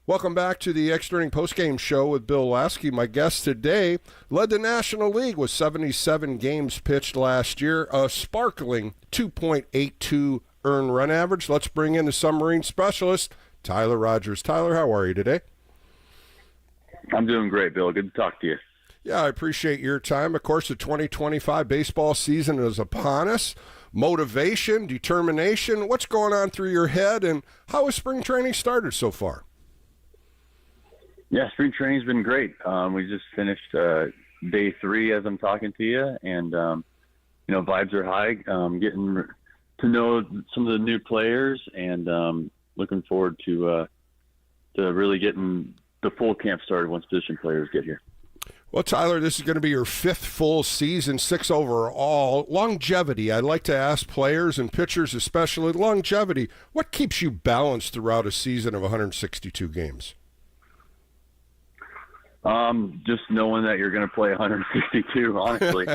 Speaker 2: Welcome back to the Extra Inning Postgame Show with Bill Lasky. My guest today led the National League with 77 games pitched last year, a sparkling 2.82 earned run average. Let's bring in the submarine specialist, Tyler Rogers. Tyler, how are you today?
Speaker 21: I'm doing great, Bill. Good to talk to you.
Speaker 2: Yeah, I appreciate your time. Of course, the 2025 baseball season is upon us. Motivation, determination, what's going on through your head, and how has spring training started so far?
Speaker 21: Yeah, spring training's been great. We just finished day 3 as I'm talking to you, and, vibes are high. Getting to know some of the new players, and looking forward to really getting the full camp started once position players get here.
Speaker 2: Well, Tyler, this is going to be your 5th full season, 6 overall. Longevity, I'd like to ask players and pitchers especially, longevity, what keeps you balanced throughout a season of 162 games?
Speaker 21: Just knowing that you're going to play 162, honestly.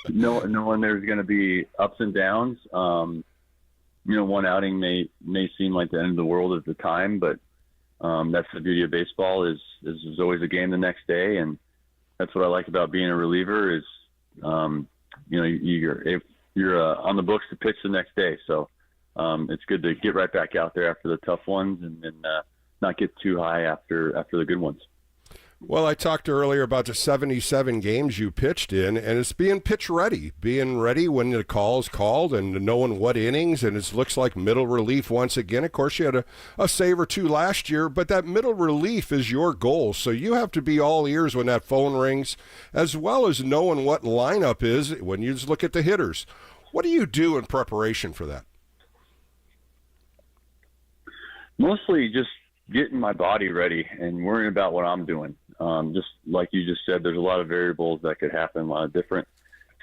Speaker 21: Knowing there's going to be ups and downs. One outing may seem like the end of the world at the time, but that's the beauty of baseball is there's always a game the next day, and that's what I like about being a reliever is, you're on the books to pitch the next day. So it's good to get right back out there after the tough ones and not get too high after the good ones.
Speaker 2: Well, I talked earlier about the 77 games you pitched in, and it's being pitch ready, being ready when the call is called and knowing what innings, and it looks like middle relief once again. Of course, you had a save or two last year, but that middle relief is your goal, so you have to be all ears when that phone rings, as well as knowing what lineup is when you just look at the hitters. What do you do in preparation for that?
Speaker 21: Mostly just getting my body ready and worrying about what I'm doing. Just like you just said, there's a lot of variables that could happen, a lot of different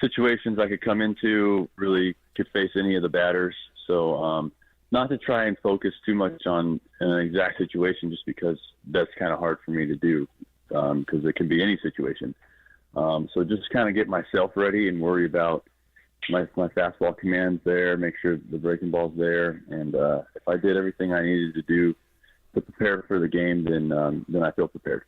Speaker 21: situations I could come into, really could face any of the batters. So not to try and focus too much on an exact situation just because that's kind of hard for me to do because it can be any situation. So just kind of get myself ready and worry about my fastball commands there, make sure the breaking ball's there. And if I did everything I needed to do to prepare for the game, then I feel prepared.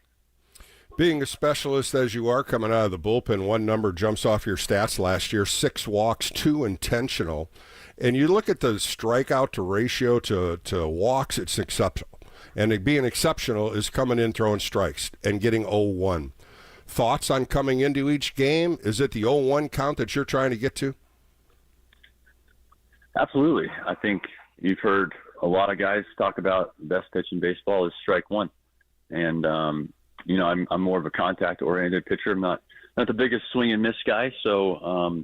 Speaker 2: Being a specialist as you are coming out of the bullpen, one number jumps off your stats last year, 6 walks, 2 intentional. And you look at the strikeout to ratio to walks, it's exceptional. And being exceptional is coming in throwing strikes and getting 0-1. Thoughts on coming into each game? Is it the 0-1 count that you're trying to get to?
Speaker 21: Absolutely. I think you've heard a lot of guys talk about the best pitch in baseball is strike one. And, I'm more of a contact-oriented pitcher. I'm not the biggest swing and miss guy, so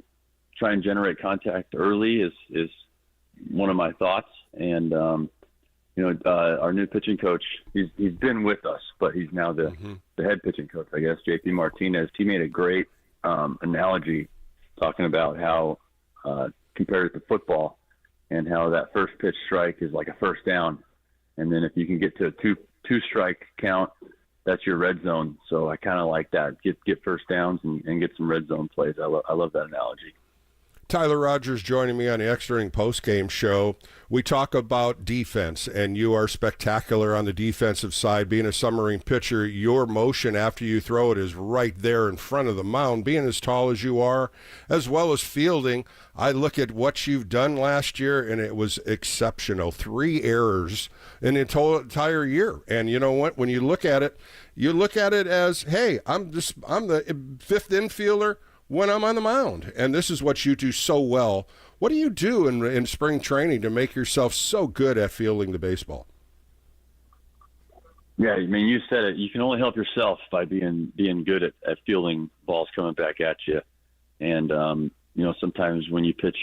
Speaker 21: try and generate contact early is one of my thoughts. And, our new pitching coach, he's been with us, but he's now the head pitching coach, I guess, JP Martinez. He made a great analogy talking about how compared to football and how that first pitch strike is like a first down. And then if you can get to a two strike count, that's your red zone. So I kind of like that. Get first downs and get some red zone plays. I love that analogy.
Speaker 2: Tyler Rogers joining me on the Extra Inning Postgame Show. We talk about defense, and you are spectacular on the defensive side. Being a submarine pitcher, your motion after you throw it is right there in front of the mound. Being as tall as you are, as well as fielding, I look at what you've done last year, and it was exceptional. 3 errors in the entire year. And you know what? When you look at it as, hey, I'm the fifth infielder when I'm on the mound, and this is what you do so well. What do you do in spring training to make yourself so good at fielding the baseball?
Speaker 21: Yeah, I mean, you said it. You can only help yourself by being good at fielding balls coming back at you. And sometimes when you pitch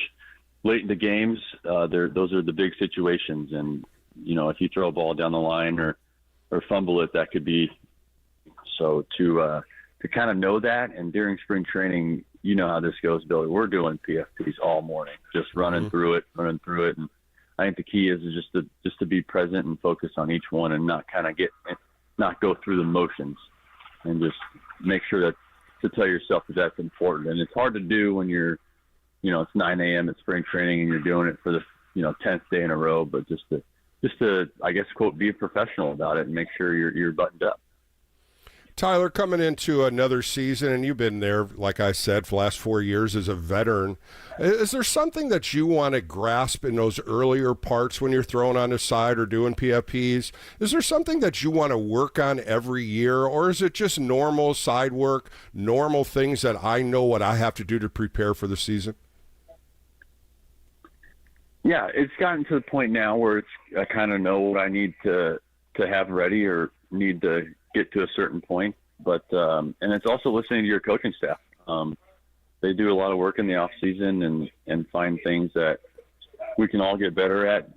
Speaker 21: late in the games, those are the big situations. And if you throw a ball down the line or fumble it, that could be so to kind of know that. And during spring training, you know how this goes, Billy. We're doing PFPs all morning, just running through it. And I think the key is just to be present and focus on each one and not go through the motions, and just make sure that to tell yourself that's important. And it's hard to do when you're, it's 9 a.m. at spring training and you're doing it for the 10th day in a row. But just to I guess quote, be a professional about it and make sure you're buttoned up.
Speaker 2: Tyler, coming into another season, and you've been there, like I said, for the last 4 years as a veteran, is there something that you want to grasp in those earlier parts when you're throwing on the side or doing PFPs? Is there something that you want to work on every year, or is it just normal side work, normal things that I know what I have to do to prepare for the season?
Speaker 21: Yeah, it's gotten to the point now where I kind of know what I need to have ready or need to get to a certain point, but and it's also listening to your coaching staff. They do a lot of work in the off season and find things that we can all get better at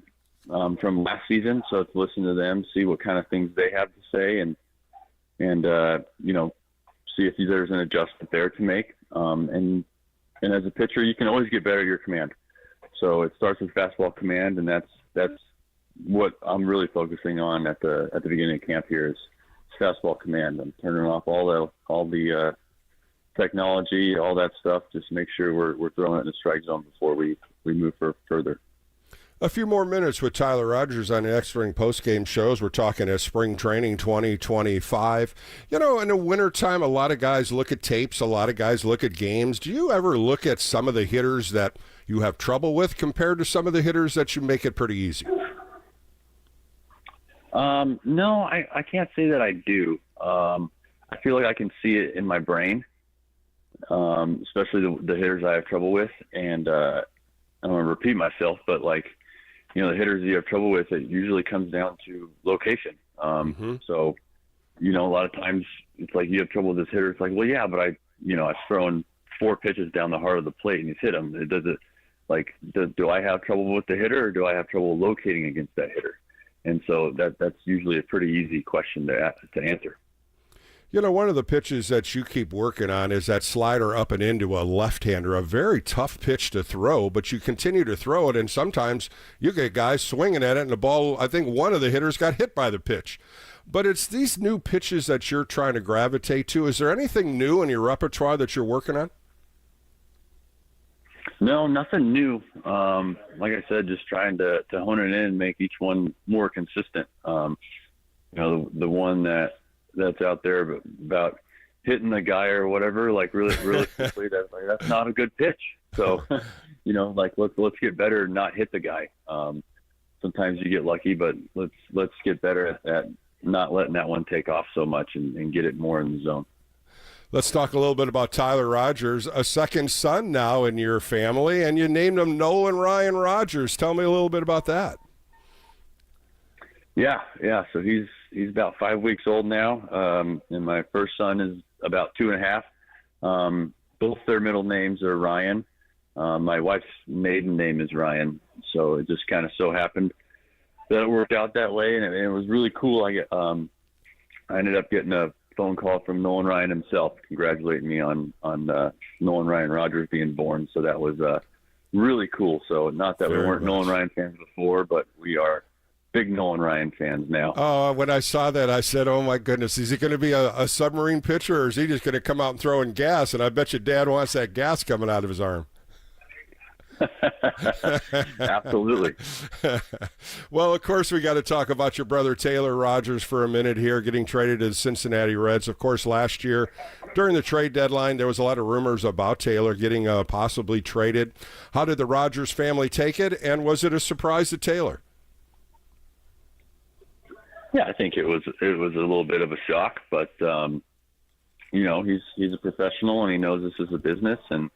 Speaker 21: from last season. So it's listen to them, see what kind of things they have to say, and see if there's an adjustment there to make. And as a pitcher, you can always get better at your command. So it starts with fastball command, and that's what I'm really focusing on at the beginning of camp here is fastball command. I'm turning off all the technology, all that stuff. Just make sure we're throwing it in the strike zone before we move further.
Speaker 2: A few more minutes with Tyler Rogers on the Extra Inning Postgame shows. We're talking at Spring Training 2025. In the wintertime, a lot of guys look at tapes. A lot of guys look at games. Do you ever look at some of the hitters that you have trouble with compared to some of the hitters that you make it pretty easy?
Speaker 21: No, I can't say that I do. I feel like I can see it in my brain, especially the hitters I have trouble with. And I don't want to repeat myself, but the hitters you have trouble with, it usually comes down to location. So, a lot of times it's like you have trouble with this hitter. It's like, well, yeah, but I've thrown 4 pitches down the heart of the plate and he's hit them. Do I have trouble with the hitter or do I have trouble locating against that hitter? And so that's usually a pretty easy question to answer.
Speaker 2: One of the pitches that you keep working on is that slider up and into a left-hander, a very tough pitch to throw, but you continue to throw it, and sometimes you get guys swinging at it, and the ball, I think one of the hitters got hit by the pitch. But it's these new pitches that you're trying to gravitate to. Is there anything new in your repertoire that you're working on?
Speaker 21: No, nothing new. Like I said, just trying to hone it in and make each one more consistent. The one that's out there about hitting the guy or whatever, really quickly, that's not a good pitch. So, let's get better and not hit the guy. Sometimes you get lucky, but let's get better at not letting that one take off so much and get it more in the zone.
Speaker 2: Let's talk a little bit about Tyler Rogers, a second son now in your family, and you named him Nolan Ryan Rogers. Tell me a little bit about that.
Speaker 21: Yeah. So he's about 5 weeks old now, and my first son is about 2.5. Both their middle names are Ryan. My wife's maiden name is Ryan, so it just kind of so happened that it worked out that way, and it was really cool. I ended up getting a phone call from Nolan Ryan himself congratulating me on Nolan Ryan Rogers being born. So that was really cool. So not that we weren't Nolan Ryan fans before, but we are big Nolan Ryan fans now.
Speaker 2: Oh, when I saw that, I said, oh, my goodness, is he going to be a submarine pitcher, or is he just going to come out and throw in gas? And I bet you Dad wants that gas coming out of his arm.
Speaker 21: Absolutely.
Speaker 2: Well, of course, we got to talk about your brother Taylor Rogers for a minute here, getting traded to the Cincinnati Reds. Of course, last year during the trade deadline, there was a lot of rumors about Taylor getting possibly traded. How did the Rogers family take it, and was it a surprise to Taylor?
Speaker 21: Yeah, I think it was a little bit of a shock, but he's a professional and he knows this is a business, and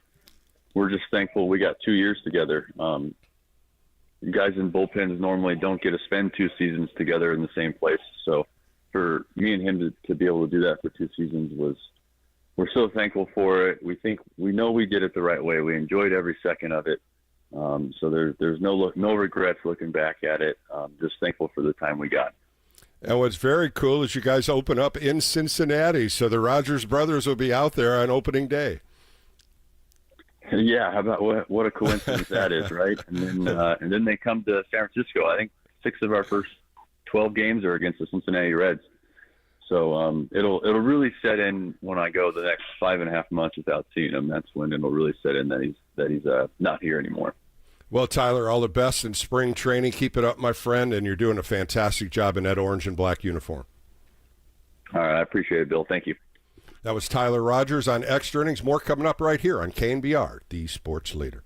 Speaker 21: we're just thankful we got 2 years together. Guys in bullpens normally don't get to spend 2 seasons together in the same place. So for me and him to be able to do that for 2 seasons we're so thankful for it. We know we did it the right way. We enjoyed every second of it. So there's no regrets looking back at it. Just thankful for the time we got.
Speaker 2: And what's very cool is you guys open up in Cincinnati, so the Rogers brothers will be out there on opening day.
Speaker 21: Yeah, how about what a coincidence that is, right? And then they come to San Francisco. I think 6 of our first 12 games are against the Cincinnati Reds. So it'll really set in when I go the next 5.5 months without seeing him. That's when it'll really set in that he's not here anymore.
Speaker 2: Well, Tyler, all the best in spring training. Keep it up, my friend, and you're doing a fantastic job in that orange and black uniform.
Speaker 21: All right, I appreciate it, Bill. Thank you.
Speaker 2: That was Tyler Rogers on Extra Innings. More coming up right here on KNBR, the sports leader.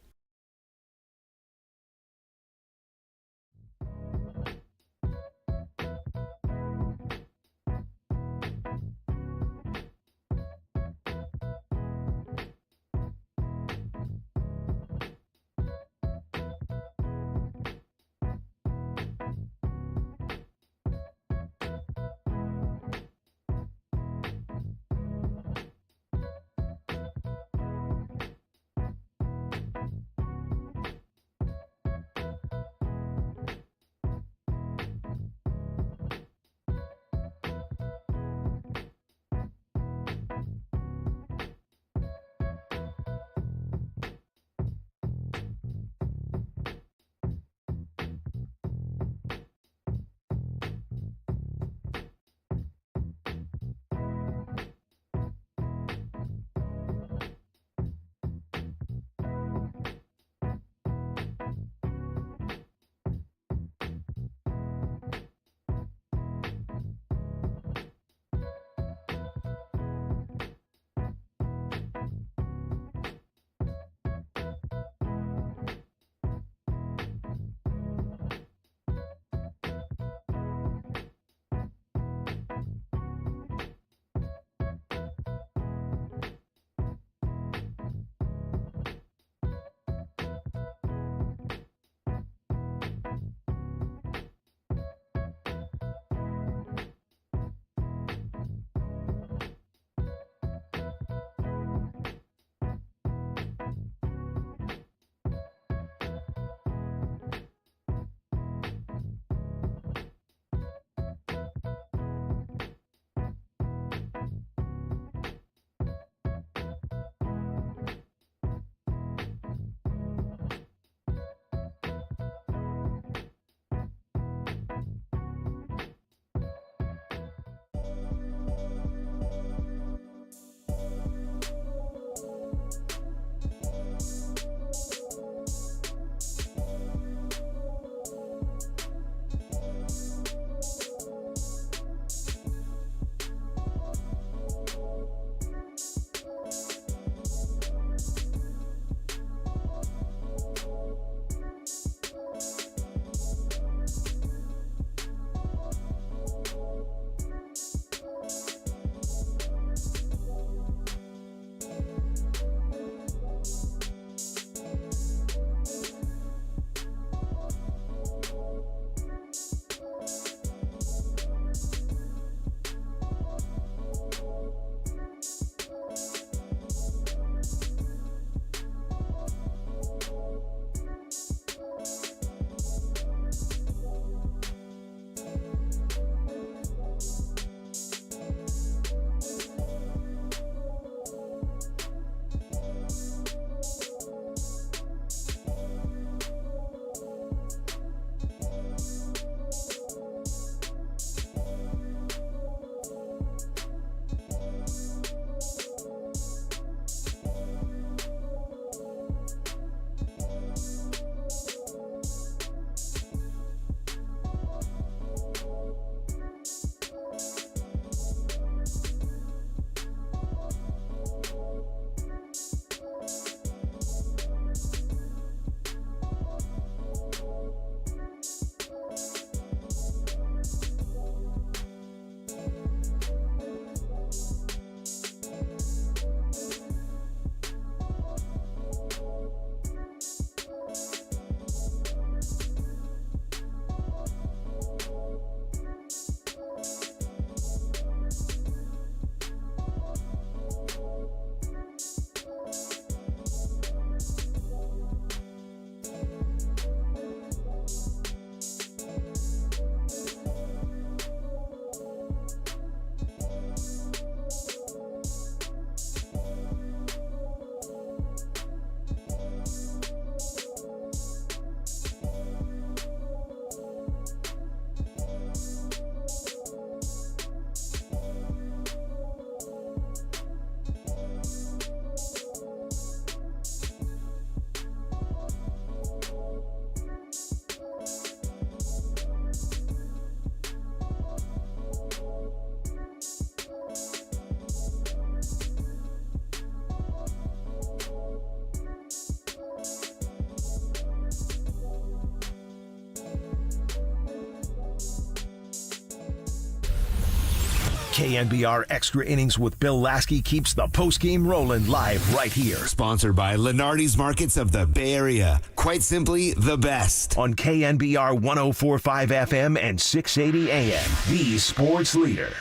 Speaker 3: KNBR Extra Innings with Bill Lasky keeps the postgame rolling live right here.
Speaker 4: Sponsored by Lenardi's Markets of the Bay Area. Quite simply, the best.
Speaker 3: On KNBR 104.5 FM and 680 AM. The sports leader.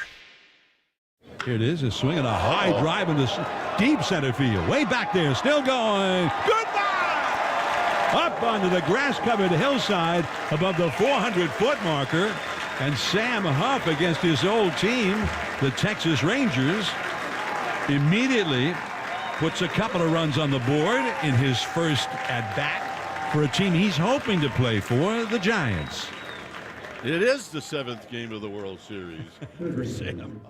Speaker 8: Here it is, a swing and a high drive into deep center field. Way back there, still going. Goodbye! Up onto the grass-covered hillside above the 400-foot marker. And Sam Huff against his old team, the Texas Rangers, immediately puts a couple of runs on the board in his first at-bat for a team he's hoping to play for, the Giants.
Speaker 7: It is the 7th game of the World Series for Sam.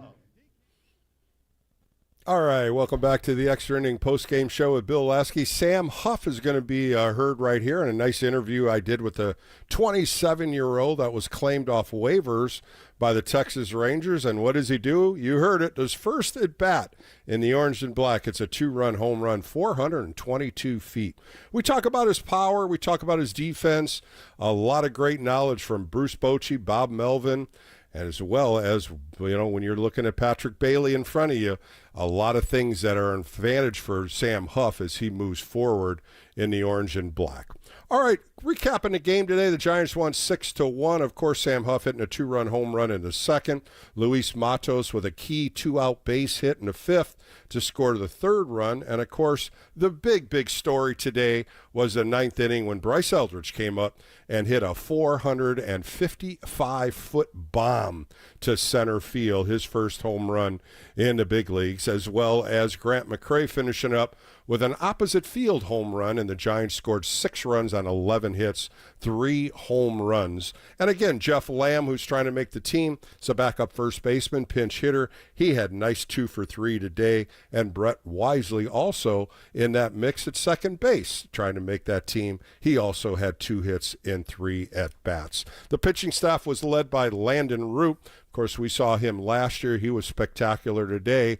Speaker 2: All right, welcome back to the Extra Inning Post-Game Show with Bill Lasky. Sam Huff is going to be heard right here in a nice interview I did with the 27-year-old that was claimed off waivers by the Texas Rangers. And what does he do? You heard it. His first at-bat in the orange and black. It's a 2-run home run, 422 feet. We talk about his power. We talk about his defense. A lot of great knowledge from Bruce Bochy, Bob Melvin, as well as, you know, when you're looking at Patrick Bailey in front of you, a lot of things that are an advantage for Sam Huff as he moves forward in the orange and black. All right, recapping the game today, the Giants won 6-1. Of course, Sam Huff hitting a 2-run home run in the second. Luis Matos with a key 2-out base hit in the fifth to score the third run. And, of course, the big story today was the ninth inning when Bryce Eldridge came up and hit a 455-foot bomb to center field, his first home run in the big leagues, as well as Grant McCray finishing up with an opposite field home run, and the Giants scored 6 runs on 11 hits, 3 home runs. And again, Jeff Lamb, who's trying to make the team, is a backup first baseman, pinch hitter. He had a nice 2 for 3 today, and Brett Wisely also in that mix at second base, trying to make that team. He also had 2 hits in 3 at-bats. The pitching staff was led by Landon Root. Of course, we saw him last year. He was spectacular today,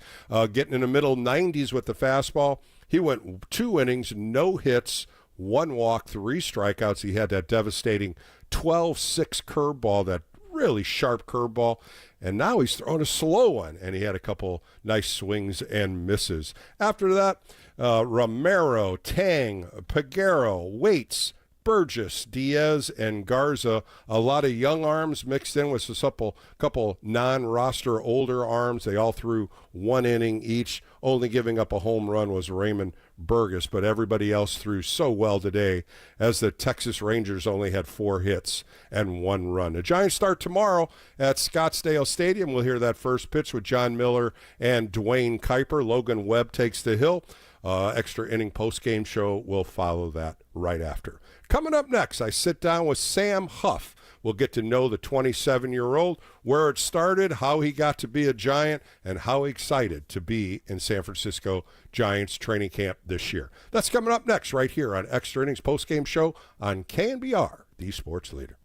Speaker 2: getting in the middle 90s with the fastball. He went 2 innings, no hits, 1 walk, 3 strikeouts. He had that devastating 12-6 curveball, that really sharp curveball. And now he's throwing a slow one, and he had a couple nice swings and misses. After that, Romero, Tang, Peguero, Waits, Burgess, Diaz, and Garza, a lot of young arms mixed in with a couple non-roster older arms. They all threw 1 inning each. Only giving up a home run was Raymond Burgess, but everybody else threw so well today as the Texas Rangers only had 4 hits and 1 run. The Giants start tomorrow at Scottsdale Stadium. We'll hear that first pitch with John Miller and Dwayne Kuiper. Logan Webb takes the hill. Extra inning post-game show will follow that right after. Coming up next, I sit down with Sam Huff. We'll get to know the 27-year-old, where it started, how he got to be a Giant, and how excited to be in San Francisco Giants training camp this year. That's coming up next right here on Extra Innings Postgame Show on KNBR, the sports leader.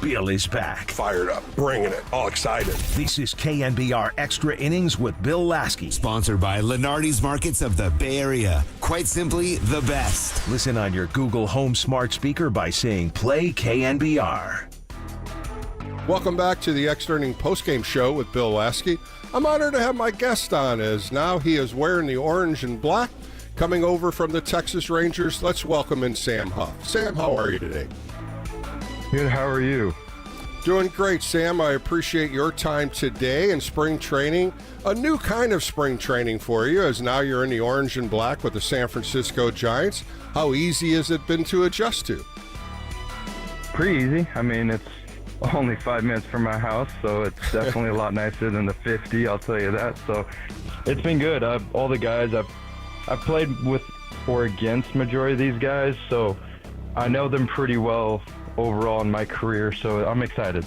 Speaker 3: Bill is back.
Speaker 2: Fired up, bringing it, all excited.
Speaker 3: This is KNBR Extra Innings with Bill Lasky.
Speaker 4: Sponsored by Lenardi's Markets of the Bay Area. Quite simply, the best.
Speaker 3: Listen on your Google Home smart speaker by saying play KNBR.
Speaker 2: Welcome back to the Extra Inning Postgame Show with Bill Lasky. I'm honored to have my guest on, as now he is wearing the orange and black, coming over from the Texas Rangers. Let's welcome in Sam Huff. Sam, how are you today?
Speaker 1: Good, how are you?
Speaker 2: Doing great, Sam. I appreciate your time today in spring training. A new kind of spring training for you, as now you're in the orange and black with the San Francisco Giants. How easy has it been to adjust to?
Speaker 1: Pretty easy. I mean, it's only 5 minutes from my house, so it's definitely a lot nicer than the 50, I'll tell you that. So it's been good. All the guys, I've played with or against majority of these guys, so I know them pretty well overall in my career, so I'm excited.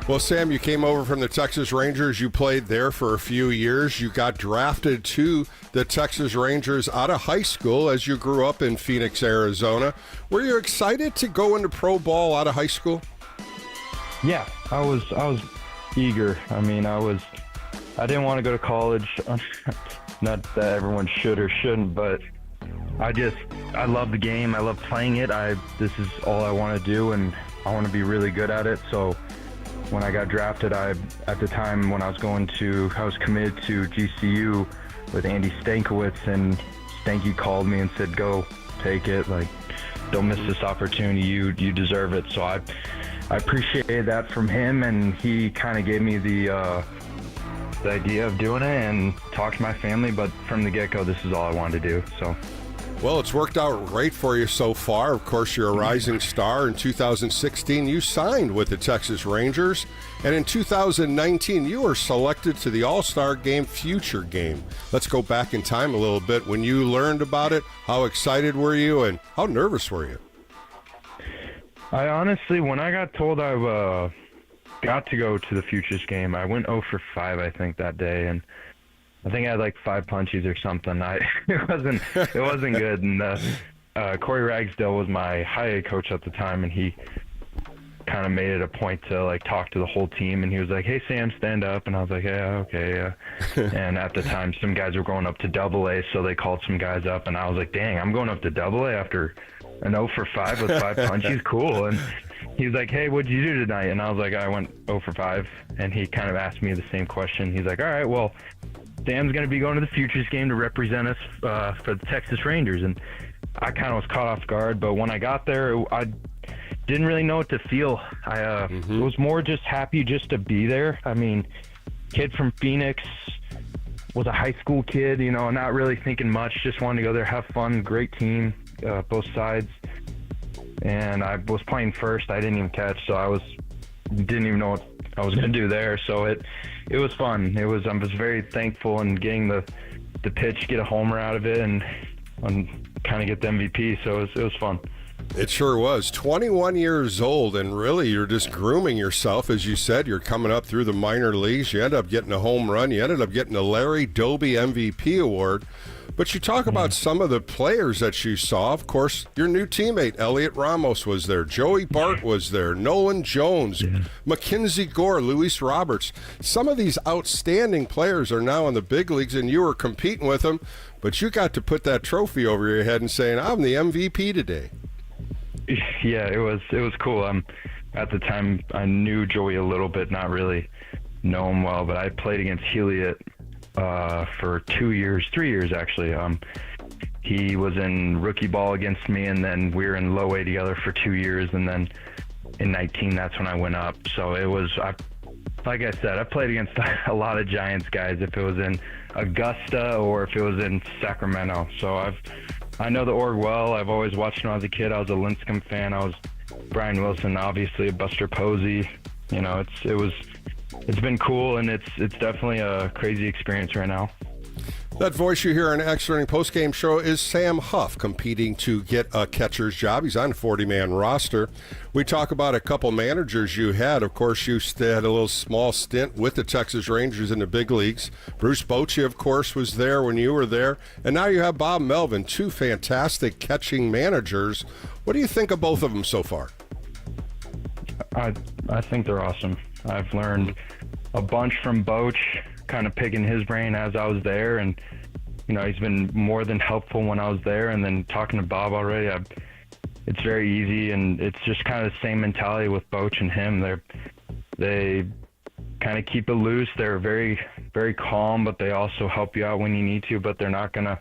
Speaker 2: Well, Sam, you came over from the Texas Rangers. You played there for a few years. You got drafted to the Texas Rangers out of high school as you grew up in Phoenix, Arizona. Were you excited to go into pro ball out of high school?
Speaker 1: Yeah, I was eager. I mean, I didn't want to go to college. Not that everyone should or shouldn't, but I love the game. I love playing it. This is all I want to do, and I want to be really good at it. So when I got drafted, at the time when I was committed to GCU with Andy Stankiewicz, and Stanky called me and said, "Go, take it. Like, don't miss this opportunity. You deserve it." So I appreciated that from him, and he kind of gave me the idea of doing it and talked to my family. But from the get-go, this is all I wanted to do. So.
Speaker 2: Well, it's worked out great for you so far. Of course, you're a rising star. In 2016, you signed with the Texas Rangers. And in 2019, you were selected to the All-Star Game Future Game. Let's go back in time a little bit. When you learned about it, how excited were you and how nervous were you?
Speaker 1: I honestly, when I got told I got to go to the Futures Game, I went 0 for 5, I think, that day. And I think I had like 5 punchies or something. It wasn't good. And Corey Ragsdale was my high A coach at the time, and he kind of made it a point to like talk to the whole team. And he was like, "Hey Sam, stand up." And I was like, "Yeah, okay, yeah." And at the time, some guys were going up to AA, so they called some guys up, and I was like, "Dang, I'm going up to AA after an 0 for 5 with 5 punchies, cool." And he was like, "Hey, what'd you do tonight?" And I was like, "I went 0 for 5." And he kind of asked me the same question. He's like, "All right, well, Sam's going to be going to the Futures Game to represent us for the Texas Rangers." And I kind of was caught off guard, but when I got there, I didn't really know what to feel. I was more just happy just to be there. I mean, kid from Phoenix, was a high school kid, not really thinking much, just wanted to go there, have fun, great team, both sides. And I was playing first. I didn't even catch, so didn't even know what I was going to do there. So it was fun. I was very thankful in getting the pitch, get a homer out of it, and kind of get the MVP. So it was fun.
Speaker 2: It sure was. 21 years old, and really you're just grooming yourself. As you said, you're coming up through the minor leagues. You end up getting a home run. You ended up getting a Larry Doby MVP award. But you talk about some of the players that you saw. Of course, your new teammate, Elliot Ramos, was there. Joey Bart was there. Nolan Jones, Mackenzie Gore, Luis Roberts. Some of these outstanding players are now in the big leagues, and you were competing with them. But you got to put that trophy over your head and saying, "I'm the MVP today."
Speaker 1: Yeah, it was cool. At the time, I knew Joey a little bit, not really know him well, but I played against Heliot for 3 years actually. He was in rookie ball against me, and then we were in low A together for 2 years, and then in 19, that's when I went up. So it was, like I said, I played against a lot of Giants guys, if it was in Augusta or if it was in Sacramento. So I know the org well. I've always watched when I was a kid. I was a Lincecum fan. I was Brian Wilson, obviously, Buster Posey. It's been cool, and it's definitely a crazy experience right now.
Speaker 2: That voice you hear on the Extra Inning Postgame Show is Sam Huff, competing to get a catcher's job. He's on a 40-man roster. We talk about a couple managers you had. Of course, you had a little small stint with the Texas Rangers in the big leagues. Bruce Bochy, of course, was there when you were there. And now you have Bob Melvin, two fantastic catching managers. What do you think of both of them so far?
Speaker 1: I think they're awesome. I've learned a bunch from Boch, kind of picking his brain as I was there, and he's been more than helpful when I was there. And then talking to Bob already, it's very easy, and it's just kind of the same mentality with Boch and him. They kind of keep it loose. They're very, very calm, but they also help you out when you need to. But they're not gonna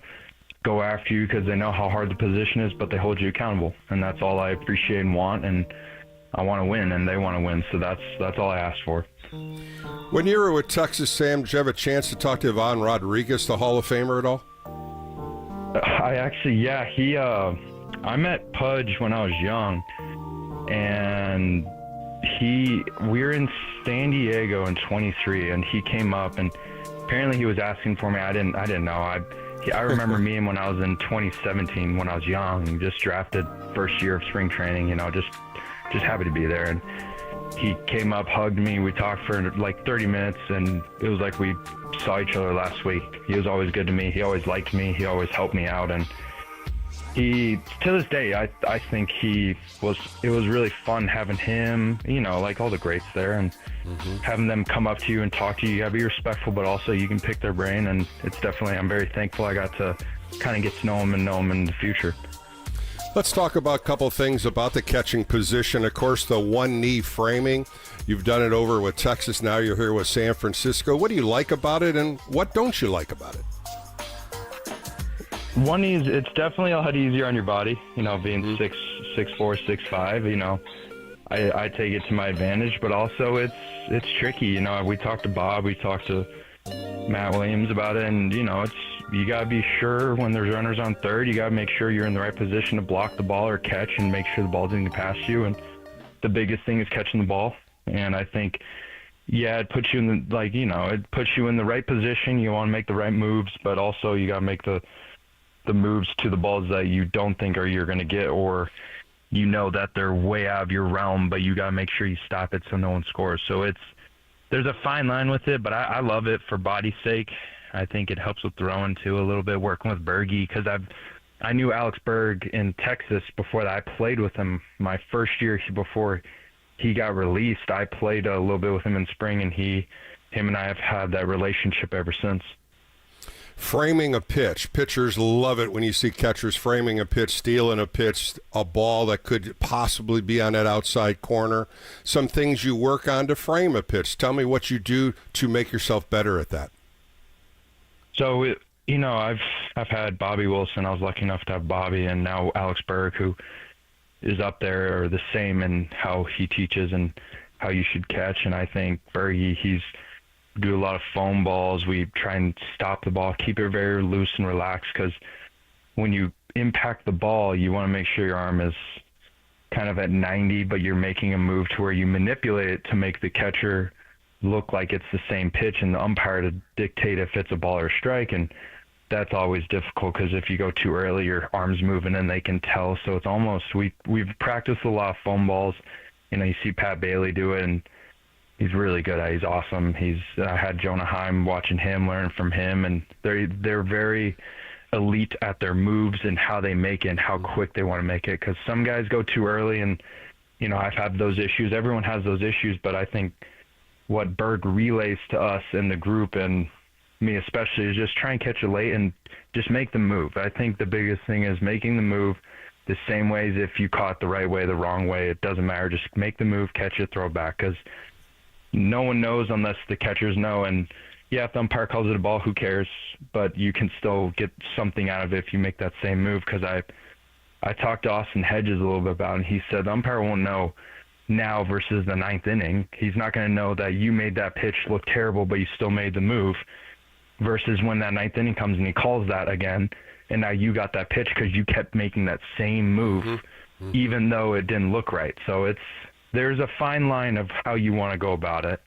Speaker 1: go after you because they know how hard the position is, but they hold you accountable, and that's all I appreciate and want. And I want to win, and they want to win, so that's all I asked for.
Speaker 2: When you were with Texas, Sam, did you have a chance to talk to Ivan Rodriguez, the Hall of Famer, at all?
Speaker 1: I actually, I met Pudge when I was young, and we were in San Diego in 23, and he came up, and apparently he was asking for me. I didn't know. I remember meeting him when I was in 2017 when I was young, just drafted first year of spring training, just happy to be there. And he came up, hugged me. We talked for like 30 minutes, and it was like we saw each other last week. He was always good to me. He always liked me. He always helped me out. And to this day, I think it was really fun having him, like all the greats there, and having them come up to you and talk to you. You gotta be respectful, but also you can pick their brain. And it's definitely, I'm very thankful I got to kind of get to know him and know him in the future.
Speaker 2: Let's talk about a couple of things about the catching position. Of course, the one-knee framing. You've done it over with Texas. Now you're here with San Francisco. What do you like about it, and what don't you like about it?
Speaker 1: One knee, it's definitely a lot easier on your body. Being 6'4", 6'5", I take it to my advantage. But also, it's tricky. We talked to Bob, we talked to Matt Williams about it, and you gotta be sure when there's runners on third. You gotta make sure you're in the right position to block the ball or catch, and make sure the ball doesn't get past you. And the biggest thing is catching the ball. And I think, it puts you in it puts you in the right position. You want to make the right moves, but also you gotta make the moves to the balls that you don't think you're gonna get, or that they're way out of your realm, but you gotta make sure you stop it so no one scores. So there's a fine line with it, but I love it for body's sake. I think it helps with throwing too a little bit, working with Berge, because I knew Alex Berg in Texas before that. I played with him my first year before he got released. I played a little bit with him in spring, and him and I have had that relationship ever since.
Speaker 2: Framing a pitch. Pitchers love it when you see catchers framing a pitch, stealing a pitch, a ball that could possibly be on that outside corner. Some things you work on to frame a pitch. Tell me what you do to make yourself better at that.
Speaker 1: So, I've had Bobby Wilson. I was lucky enough to have Bobby, and now Alex Berg, who is up there, or the same in how he teaches and how you should catch. And I think Berge, he's do a lot of foam balls. We try and stop the ball, keep it very loose and relaxed, because when you impact the ball, you want to make sure your arm is kind of at 90, but you're making a move to where you manipulate it to make the catcher look like it's the same pitch, and the umpire to dictate if it's a ball or a strike. And that's always difficult, because if you go too early, your arm's moving and they can tell. So it's almost, we've practiced a lot of foam balls. You see Pat Bailey do it, and he's really good at it. He's awesome. I had Jonah Heim, watching him, learning from him, and they're very elite at their moves and how they make it and how quick they want to make it, because some guys go too early, and I've had those issues. Everyone has those issues, but I think what Berg relays to us in the group, and me especially, is just try and catch it late and just make the move. I think the biggest thing is making the move the same way as if you caught the right way, the wrong way. It doesn't matter. Just make the move, catch it, throw it back, because no one knows unless the catchers know. And if the umpire calls it a ball, who cares? But you can still get something out of it if you make that same move, because I talked to Austin Hedges a little bit about it, and he said the umpire won't know now versus the ninth inning. He's not going to know that you made that pitch look terrible, but you still made the move, versus when that ninth inning comes and he calls that again, and now you got that pitch because you kept making that same move, even though it didn't look right. So there's a fine line of how you want to go about it.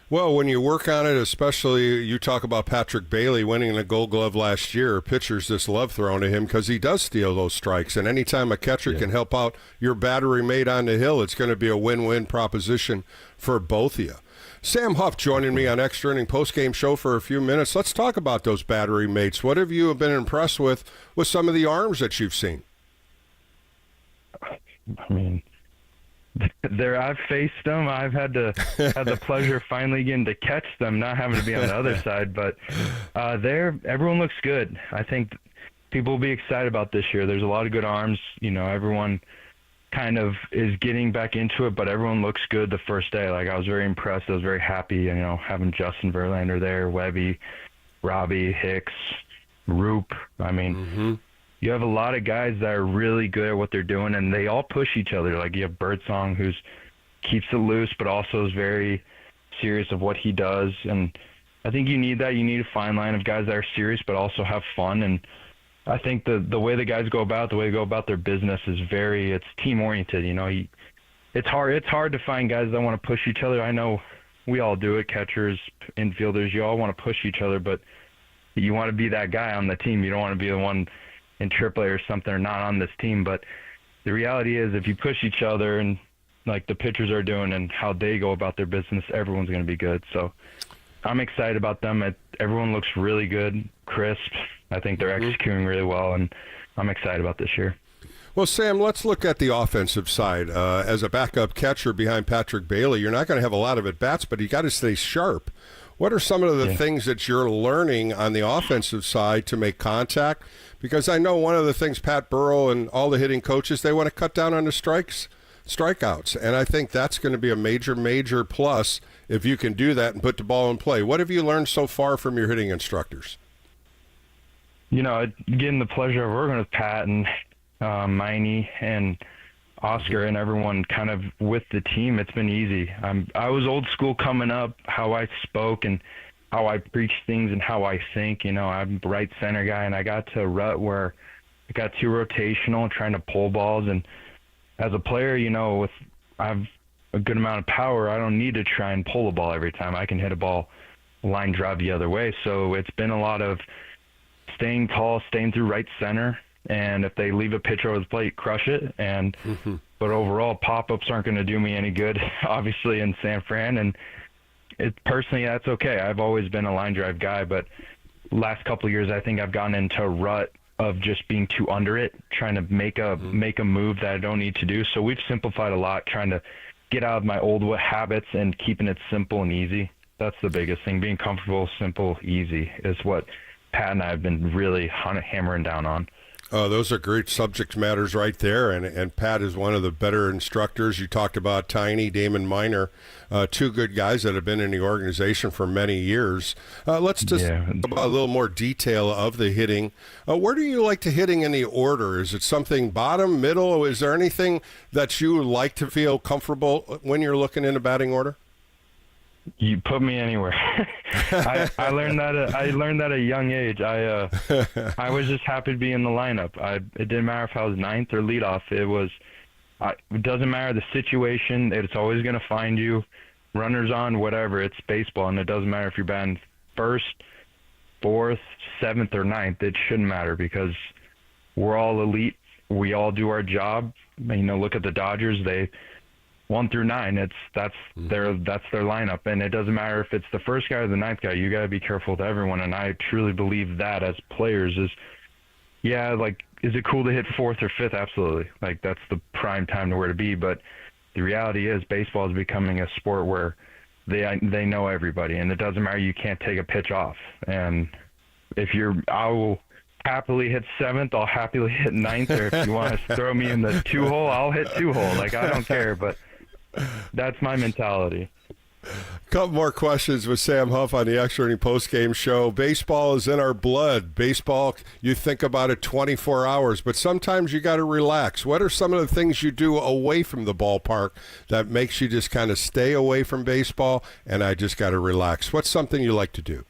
Speaker 2: Well, when you work on it, especially you talk about Patrick Bailey winning the Gold Glove last year, pitchers just love throwing to him because he does steal those strikes. And anytime a catcher can help out your battery mate on the hill, it's going to be a win-win proposition for both of you. Sam Huff joining me on Extra Inning Postgame Show for a few minutes. Let's talk about those battery mates. What have you been impressed with some of the arms that you've seen?
Speaker 1: I mean, I've faced them. I've had the pleasure of finally getting to catch them, not having to be on the other side. But everyone looks good. I think people will be excited about this year. There's a lot of good arms. Everyone kind of is getting back into it, but everyone looks good the first day. Like, I was very impressed. I was very happy, having Justin Verlander there, Webby, Robbie, Hicks, Roop. I mean, you have a lot of guys that are really good at what they're doing, and they all push each other. Like, you have Birdsong, who keeps it loose, but also is very serious of what he does. And I think you need that. You need a fine line of guys that are serious, but also have fun. And I think the way the guys go about, their business is it's team oriented. It's hard to find guys that want to push each other. I know we all do it, catchers, infielders, you all want to push each other, but you want to be that guy on the team. You don't want to be the one in AAA or something or not on this team. But the reality is, if you push each other and like the pitchers are doing and how they go about their business, everyone's going to be good. So I'm excited about them. Everyone looks really good, crisp. I think they're executing really well, and I'm excited about this year.
Speaker 2: Well, Sam, let's look at the offensive side. As a backup catcher behind Patrick Bailey, you're not going to have a lot of at-bats, but you got to stay sharp. What are some of the things that you're learning on the offensive side to make contact? Because I know one of the things Pat Burrell and all the hitting coaches, they want to cut down on the strikeouts. And I think that's going to be a major, major plus if you can do that and put the ball in play. What have you learned so far from your hitting instructors?
Speaker 1: Getting the pleasure of working with Pat and Miney and Oscar and everyone kind of with the team, it's been easy. I was old school coming up, how I spoke and how I preach things and how I think. I'm a right center guy, and I got to a rut where I got too rotational, trying to pull balls. And as a player, I have a good amount of power. I don't need to try and pull a ball every time. I can hit a ball line drive the other way. So it's been a lot of staying tall, staying through right center. And if they leave a pitch over the plate, crush it. But overall, pop-ups aren't going to do me any good, obviously, in San Fran. And personally, that's okay. I've always been a line drive guy, but last couple of years, I think I've gotten into a rut of just being too under it, trying to make a move that I don't need to do. So we've simplified a lot, trying to get out of my old habits and keeping it simple and easy. That's the biggest thing. Being comfortable, simple, easy is what Pat and I have been really hammering down on.
Speaker 2: Those are great subject matters right there, and Pat is one of the better instructors. You talked about Tiny, Damon Minor, two good guys that have been in the organization for many years. Let's just about a little more detail of the hitting. Where do you like to hitting in the order? Is it something bottom, middle? Is there anything that you like to feel comfortable when you're looking in a batting order?
Speaker 1: You put me anywhere. I learned that at a young age. I was just happy to be in the lineup. It didn't matter if I was ninth or leadoff. It doesn't matter the situation. It's always going to find you. Runners on, whatever. It's baseball, and it doesn't matter if you're batting first, fourth, seventh, or ninth. It shouldn't matter because we're all elite. We all do our job. Look at the Dodgers. They 1 through 9, that's their lineup, and it doesn't matter if it's the first guy or the ninth guy. You got to be careful with everyone, and I truly believe that as players is it cool to hit fourth or fifth? Absolutely. That's the prime time to where to be, but the reality is baseball is becoming a sport where they know everybody, and it doesn't matter. You can't take a pitch off, and I will happily hit seventh. I'll happily hit ninth, or if you want to throw me in the 2-hole, I'll hit 2-hole. I don't care, but that's my mentality.
Speaker 2: Couple more questions with Sam Huff on the Extra Inning Postgame Show. Baseball is in our blood. Baseball, you think about it 24 hours, but sometimes you got to relax. What are some of the things you do away from the ballpark that makes you just kind of stay away from baseball and I just got to relax? What's something you like to do?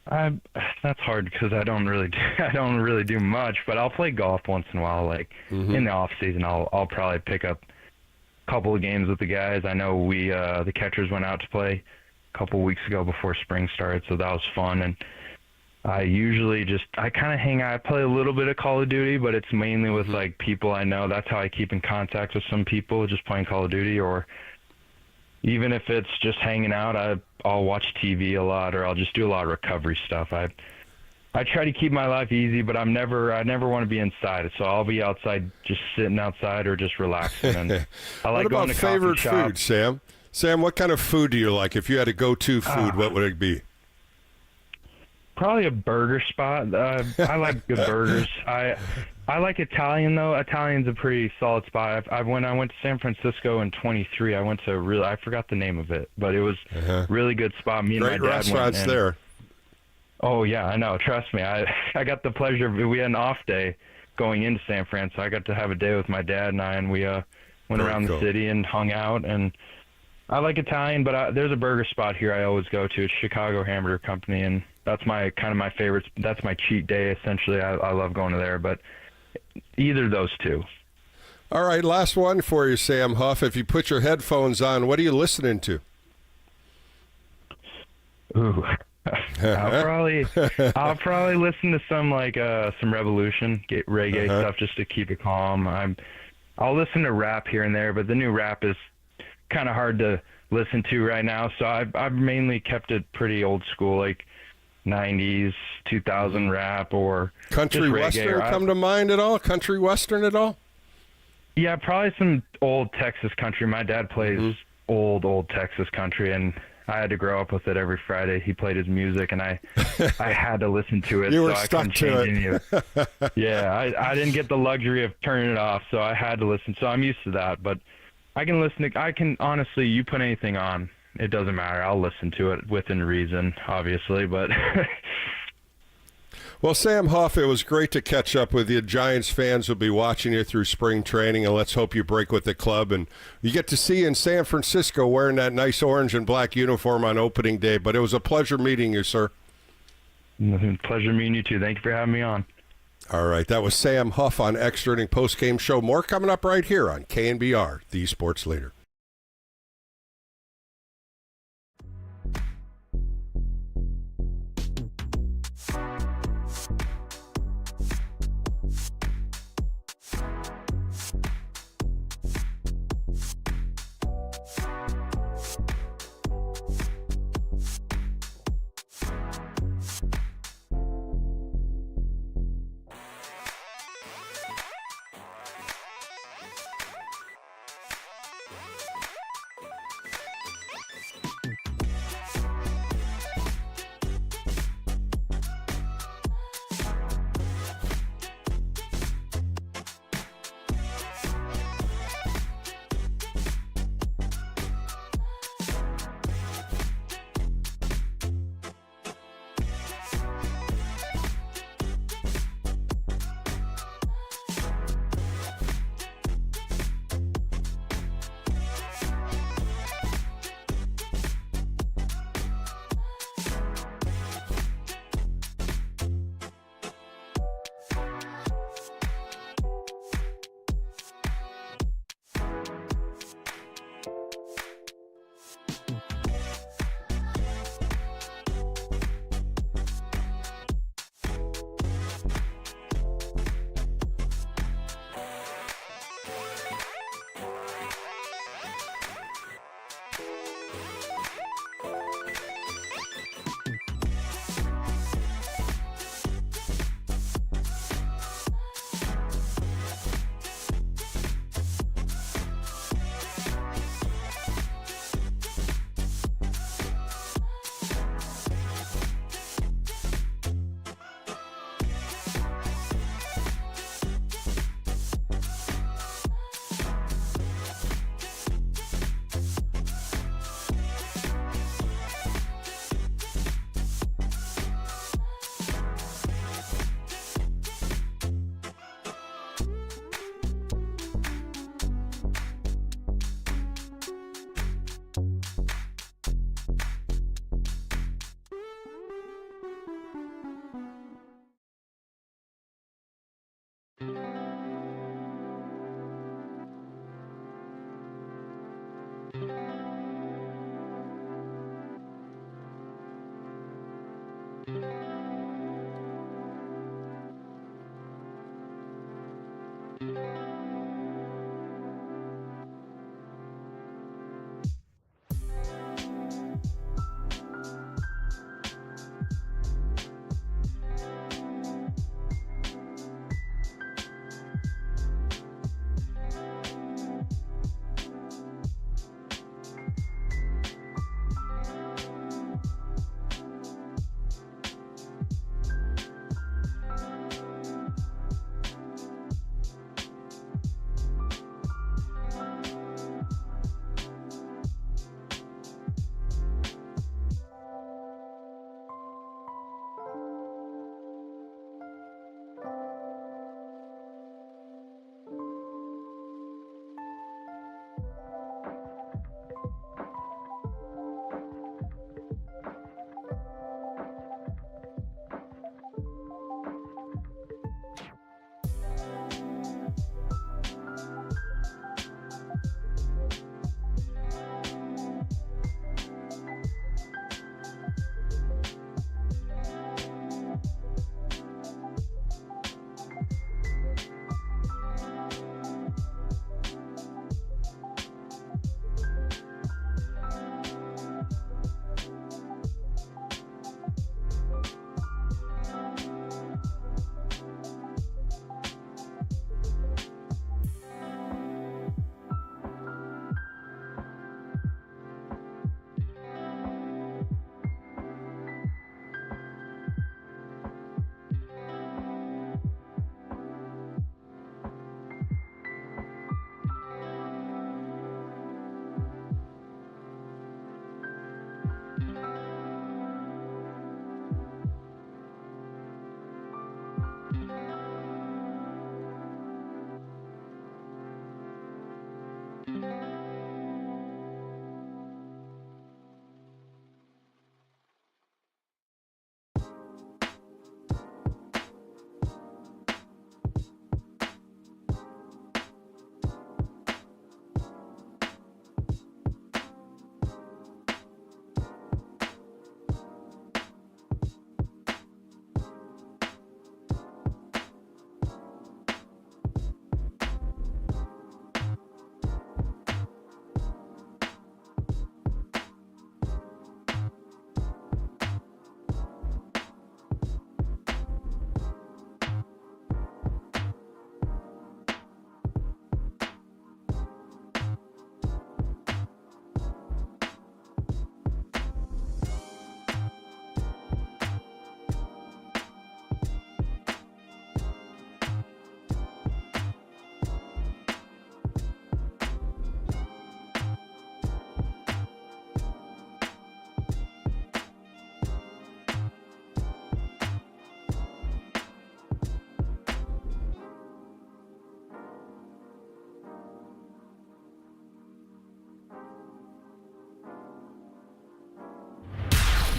Speaker 1: That's hard because I don't really do much, but I'll play golf once in a while. In the off season, I'll probably pick up a couple of games with the guys. I know the catchers went out to play a couple of weeks ago before spring started, so that was fun. And I usually I kind of hang out. I play a little bit of Call of Duty, but it's mainly with people I know. That's how I keep in contact with some people, just playing Call of Duty, or even if it's just hanging out, I'll watch TV a lot, or I'll just do a lot of recovery stuff. I try to keep my life easy, but I never want to be inside. So I'll be outside, just sitting outside or just relaxing. And I like
Speaker 2: what
Speaker 1: going
Speaker 2: about
Speaker 1: to
Speaker 2: favorite
Speaker 1: coffee shops.
Speaker 2: food, Sam? Sam, what kind of food do you like? If you had a go-to food, what would it be?
Speaker 1: Probably a burger spot. I like good burgers. I like Italian though. Italian's a pretty solid spot. When I went to San Francisco in 23, I went to I forgot the name of it, but it was a really good spot. Me and
Speaker 2: Great
Speaker 1: my dad
Speaker 2: restaurants
Speaker 1: went.
Speaker 2: there.
Speaker 1: Oh yeah, I know. Trust me. I got the pleasure. We had an off day going into San Fran, so I got to have a day with my dad and I, and we went around the city and hung out. And I like Italian, but there's a burger spot here I always go to. It's Chicago Hamburger Company, and that's my favorite. That's my cheat day essentially. I love going to there, but either of those two.
Speaker 2: All right, last one for you, Sam Huff. If you put your headphones on, what are you listening to?
Speaker 1: Ooh. I'll probably listen to some Revolution, reggae stuff just to keep it calm. I'll listen to rap here and there, but the new rap is kind of hard to listen to right now. So I've mainly kept it pretty old school, like 90s, 2000 rap or
Speaker 2: country western come to mind at all? Country western at all?
Speaker 1: Yeah, probably some old Texas country. My dad plays old Texas country, and I had to grow up with it every Friday. He played his music, and I had to listen to it.
Speaker 2: You were
Speaker 1: so I
Speaker 2: stuck
Speaker 1: couldn't change any
Speaker 2: to
Speaker 1: of
Speaker 2: it.
Speaker 1: it. Yeah, I didn't get the luxury of turning it off, so I had to listen. So I'm used to that. But I can listen to. I can honestly, you put anything on, it doesn't matter. I'll listen to it within reason, obviously. But
Speaker 2: well, Sam Huff, it was great to catch up with you. Giants fans will be watching you through spring training, and let's hope you break with the club. And you get to see you in San Francisco wearing that nice orange and black uniform on opening day. But it was a pleasure meeting you, sir.
Speaker 1: Pleasure meeting you, too. Thank you for having me on.
Speaker 2: All right, that was Sam Huff on Extra Inning Postgame Show. More coming up right here on KNBR, the Sports Leader.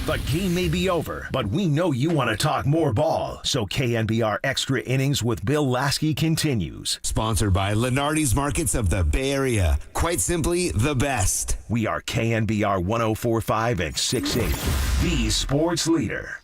Speaker 3: The game may be over, but we know you want to talk more ball. So KNBR Extra Innings with Bill Lasky continues.
Speaker 4: Sponsored by Lenardi's Markets of the Bay Area. Quite simply, the best.
Speaker 3: We are KNBR 104.5 and 6.8, the sports leader.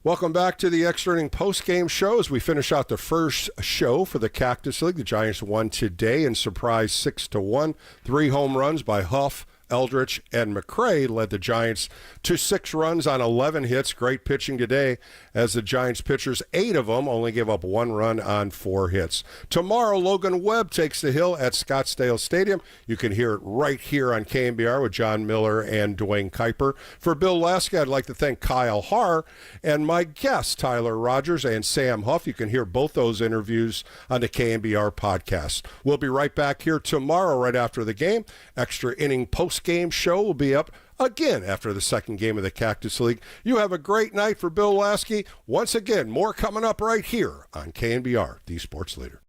Speaker 2: Welcome back to the Extra Inning post-game show as we finish out the first show for the Cactus League. The Giants won today in surprise 6-1. 3 home runs by Huff, Eldridge, and McCray led the Giants to 6 runs on 11 hits. Great pitching today as the Giants pitchers, 8 of them, only gave up 1 run on 4 hits. Tomorrow, Logan Webb takes the hill at Scottsdale Stadium. You can hear it right here on KNBR with John Miller and Dwayne Kuiper. For Bill Lasky, I'd like to thank Kyle Haar and my guests, Tyler Rogers and Sam Huff. You can hear both those interviews on the KNBR podcast. We'll be right back here tomorrow right after the game. Extra Inning post-game show will be up again after the second game of the Cactus League. You have a great night. For Bill Lasky. Once again, more coming up right here on KNBR, the sports leader.